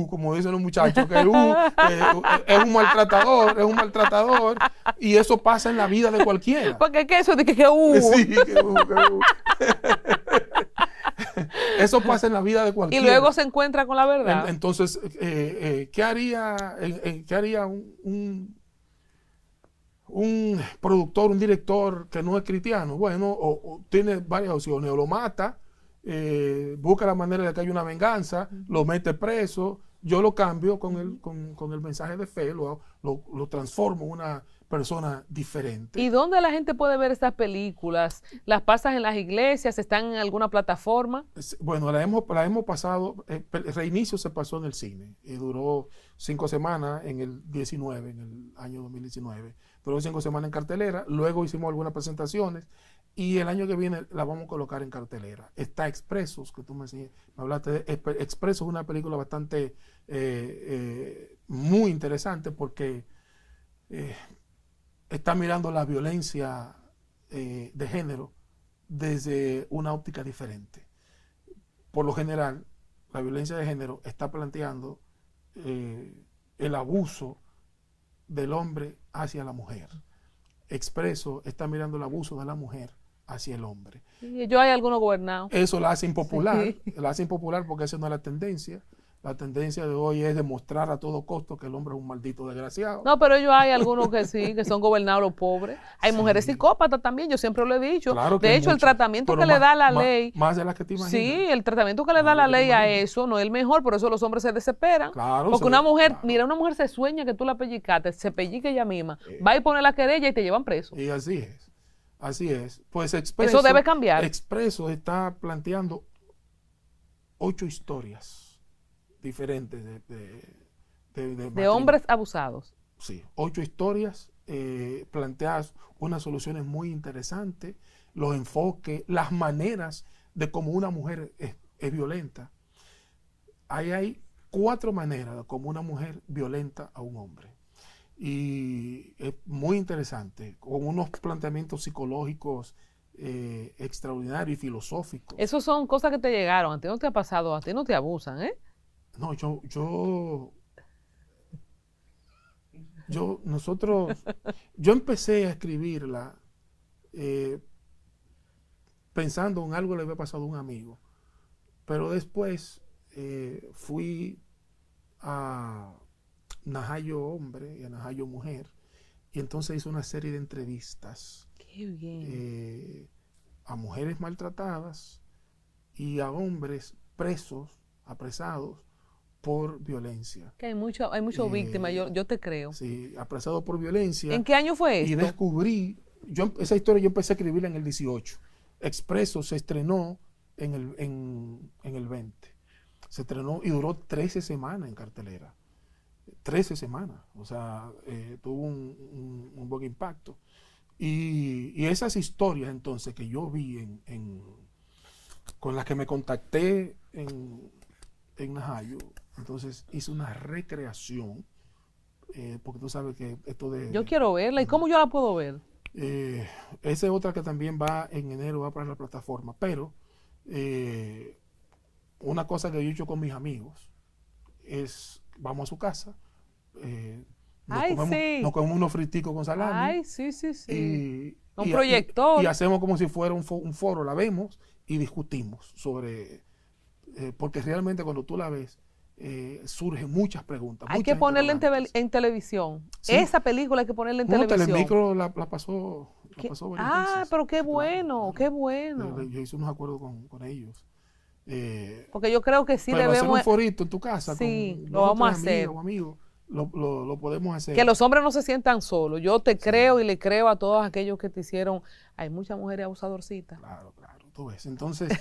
como dicen los muchachos, que es un maltratador, y eso pasa en la vida de cualquiera. Porque que eso de que Sí, eso pasa en la vida de cualquiera. Y luego se encuentra con la verdad. Entonces, ¿qué haría un productor, un director que no es cristiano? Bueno, o tiene varias opciones, o lo mata, busca la manera de que haya una venganza, lo mete preso, yo lo cambio con el mensaje de fe, lo transformo en una persona diferente. ¿Y dónde la gente puede ver estas películas? ¿Las pasas en las iglesias? ¿Están en alguna plataforma? Bueno, la hemos pasado, el reinicio se pasó en el cine y duró 5 semanas en el año 2019. Duró 5 semanas en cartelera, luego hicimos algunas presentaciones y el año que viene la vamos a colocar en cartelera. Está Expresos, que tú me hablaste de Expresos, es una película bastante muy interesante porque está mirando la violencia de género desde una óptica diferente. Por lo general, la violencia de género está planteando el abuso del hombre hacia la mujer. Expreso está mirando el abuso de la mujer hacia el hombre. Sí, yo hay algunos gobernados. Eso la hace impopular, Sí. la hace impopular porque esa no es la tendencia. La tendencia de hoy es demostrar a todo costo que el hombre es un maldito desgraciado. No, pero ellos hay algunos que sí, que son gobernados los pobres. Hay mujeres psicópatas también, yo siempre lo he dicho. Claro que de hay hecho, el muchas, tratamiento pero que le da la ley. Más de las que te imaginas. Sí, el tratamiento que le da la ley a eso no es el mejor, por eso los hombres se desesperan. Claro, porque una mujer, claro. mira, una mujer se sueña que tú la pellicaste, se pellica ella misma, va y pone la querella y te llevan preso. Y así es. Así es. Pues Expreso, eso debe cambiar. Expreso está planteando 8 historias diferentes de hombres abusados. Sí, 8 historias planteadas unas soluciones muy interesantes, los enfoques, las maneras de cómo una mujer es violenta. Ahí hay 4 maneras de cómo una mujer violenta a un hombre. y es muy interesante, con unos planteamientos psicológicos extraordinarios y filosóficos. Esos son cosas que te llegaron, a ti no te ha pasado, a ti no te abusan, ¿eh? No, nosotros, yo empecé a escribirla eh, pensando en algo que le había pasado a un amigo, pero después fui a Najayo Hombre y a Najayo Mujer, y entonces hice una serie de entrevistas Qué bien. A mujeres maltratadas y a hombres presos, apresados por violencia. Que hay mucho víctimas, yo te creo. Sí, apresados por violencia. ¿En qué año fue Y esto? descubrí, esa historia yo empecé a escribirla en el 18. Expreso se estrenó en el 20. Se estrenó y duró 13 semanas en cartelera. 13 semanas. O sea, tuvo un buen impacto. Y esas historias entonces que yo vi con las que me contacté en Najayo, entonces hice una recreación, porque tú sabes que esto de... Yo quiero verla. ¿Y cómo yo la puedo ver? Esa es otra que también va en enero, va para la plataforma, pero una cosa que yo he hecho con mis amigos es, vamos a su casa, Ay, sí. nos comemos unos friticos con salami. Ay, sí, sí, sí. Un Y proyector. y hacemos como si fuera un foro, la vemos y discutimos sobre, porque realmente cuando tú la ves, surgen muchas preguntas. Hay muchas que ponerla interrogantes. en televisión. Sí. Esa película hay que ponerla en No, televisión. Telemicro la pasó varias veces. Pero qué Sí, bueno, claro. qué bueno. Yo hice unos acuerdos con ellos. Porque yo creo que sí pero hacer debemos. un forito en tu casa Sí, con lo dos o vamos a tres hacer. amigas o amigos, lo podemos hacer. Que los hombres no se sientan solos. Yo te creo y le creo a todos aquellos que te hicieron. Hay muchas mujeres abusadorcitas. Claro, tú ves. Entonces,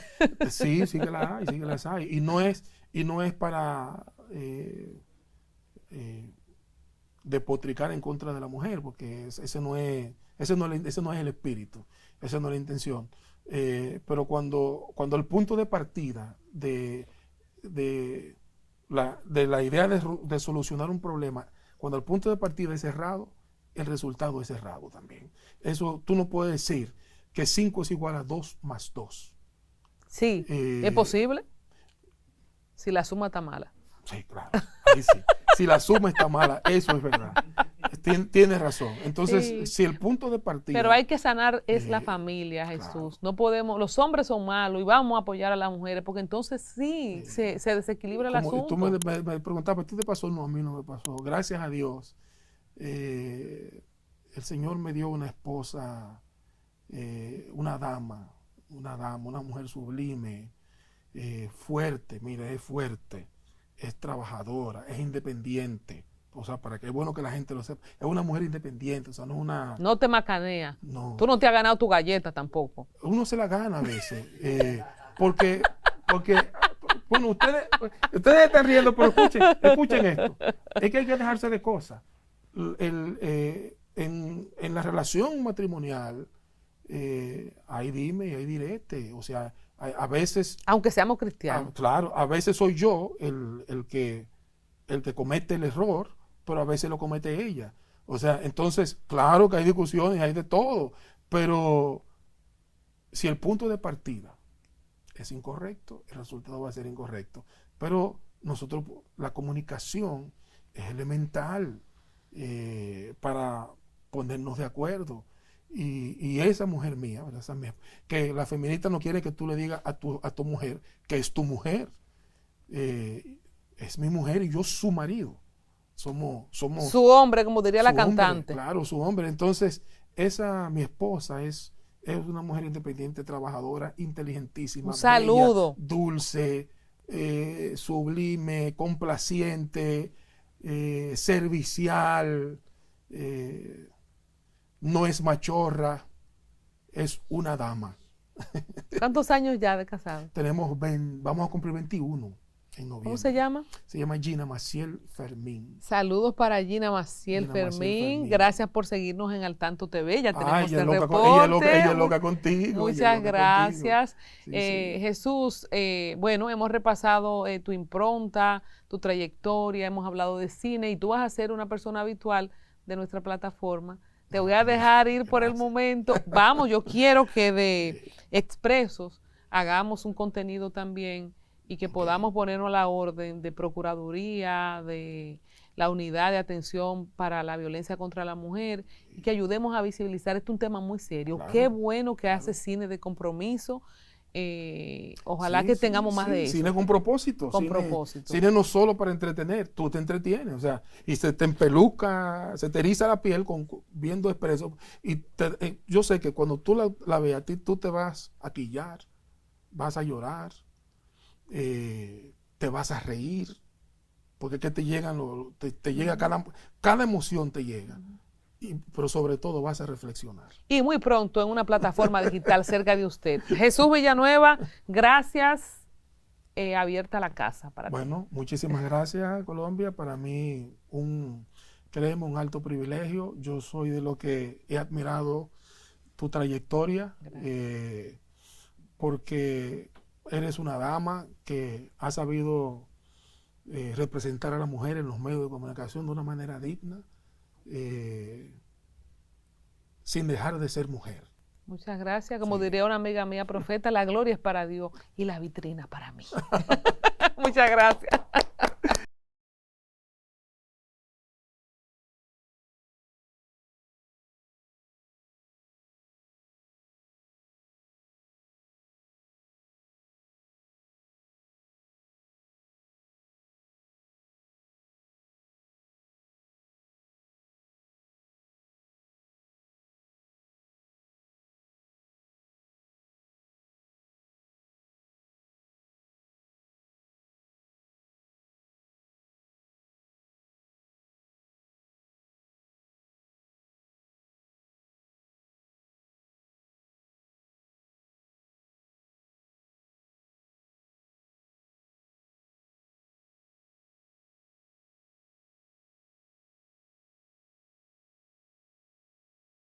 sí que las hay. Y no es para despotricar en contra de la mujer, porque ese no es el espíritu, esa no es la intención. Pero cuando el punto de partida de la idea de solucionar un problema, cuando el punto de partida es cerrado, el resultado es cerrado también. Eso tú no puedes decir que 5 es igual a 2 más 2. Sí, ¿es posible? Si la suma está mala. Sí, claro, ahí sí. Si la suma está mala, eso es verdad. Tienes razón. Entonces, Sí. si el punto de partida... Pero hay que sanar la familia, Jesús. Claro. No podemos, los hombres son malos y vamos a apoyar a las mujeres, porque entonces sí, se desequilibra el asunto. Tú me preguntabas, ¿qué te pasó? No, a mí no me pasó. Gracias a Dios, el Señor me dio una esposa, una mujer sublime, fuerte, mira, es fuerte, es trabajadora, es independiente. O sea, para que es bueno que la gente lo sepa. Es una mujer independiente, o sea, no es una... No te macanea. No. Tú no te has ganado tu galleta tampoco. Uno se la gana a veces. Porque, bueno, ustedes están riendo, pero escuchen esto. Es que hay que dejarse de cosas. En la relación matrimonial, hay dime y hay direte. O sea, a veces... Aunque seamos cristianos. Claro, a veces soy yo el que comete el error, pero a veces lo comete ella. O sea, entonces, claro que hay discusiones, hay de todo, pero si el punto de partida es incorrecto, el resultado va a ser incorrecto. Pero nosotros, la comunicación es elemental para ponernos de acuerdo. Y esa mujer mía, ¿verdad? Que la feminista no quiere que tú le digas a tu mujer que es tu mujer. Es mi mujer y yo su marido. Somos su hombre, como diría la hombre, cantante. claro, su hombre. Entonces, mi esposa es una mujer independiente, trabajadora, inteligentísima. Un saludo. Bella, dulce, sublime, complaciente, servicial, no es machorra, es una dama. ¿Cuántos años ya de casado? Vamos a cumplir 21 en noviembre. ¿Cómo se llama? Se llama Gina Maciel Fermín. Saludos para Gina Maciel Fermín. Gracias por seguirnos en Al Tanto TV. Ya tenemos el reporte. Ella es loca contigo. Muchas gracias. Sí. Jesús, bueno, hemos repasado tu impronta, tu trayectoria, hemos hablado de cine y tú vas a ser una persona habitual de nuestra plataforma. Te voy a dejar ir por el momento. Vamos, yo quiero que de Expresos hagamos un contenido también y que podamos ponernos a la orden de Procuraduría, de la Unidad de Atención para la Violencia contra la Mujer, y que ayudemos a visibilizar. Este es un tema muy serio. Claro, qué bueno que claro. hace cine de compromiso. Ojalá que tengamos más de eso. Cine con propósito. Con propósito. Cine no solo para entretener, tú te entretienes, o sea, y se te empeluca, se te eriza la piel viendo Expreso. Y yo sé que cuando tú la veas, tú te vas a quillar, vas a llorar, te vas a reír, porque es que te llegan, te llega cada emoción te llega. Pero sobre todo vas a reflexionar. Y muy pronto en una plataforma digital cerca de usted. Jesús Villanueva, gracias. Abierta la casa para ti. Bueno, muchísimas gracias, Colombia. Para mí, créeme, un alto privilegio. Yo soy de lo que he admirado tu trayectoria, porque eres una dama que ha sabido representar a la mujer en los medios de comunicación de una manera digna. Sin dejar de ser mujer. Muchas gracias. Como diría una amiga mía, profeta, la gloria es para Dios y la vitrina para mí. Muchas gracias.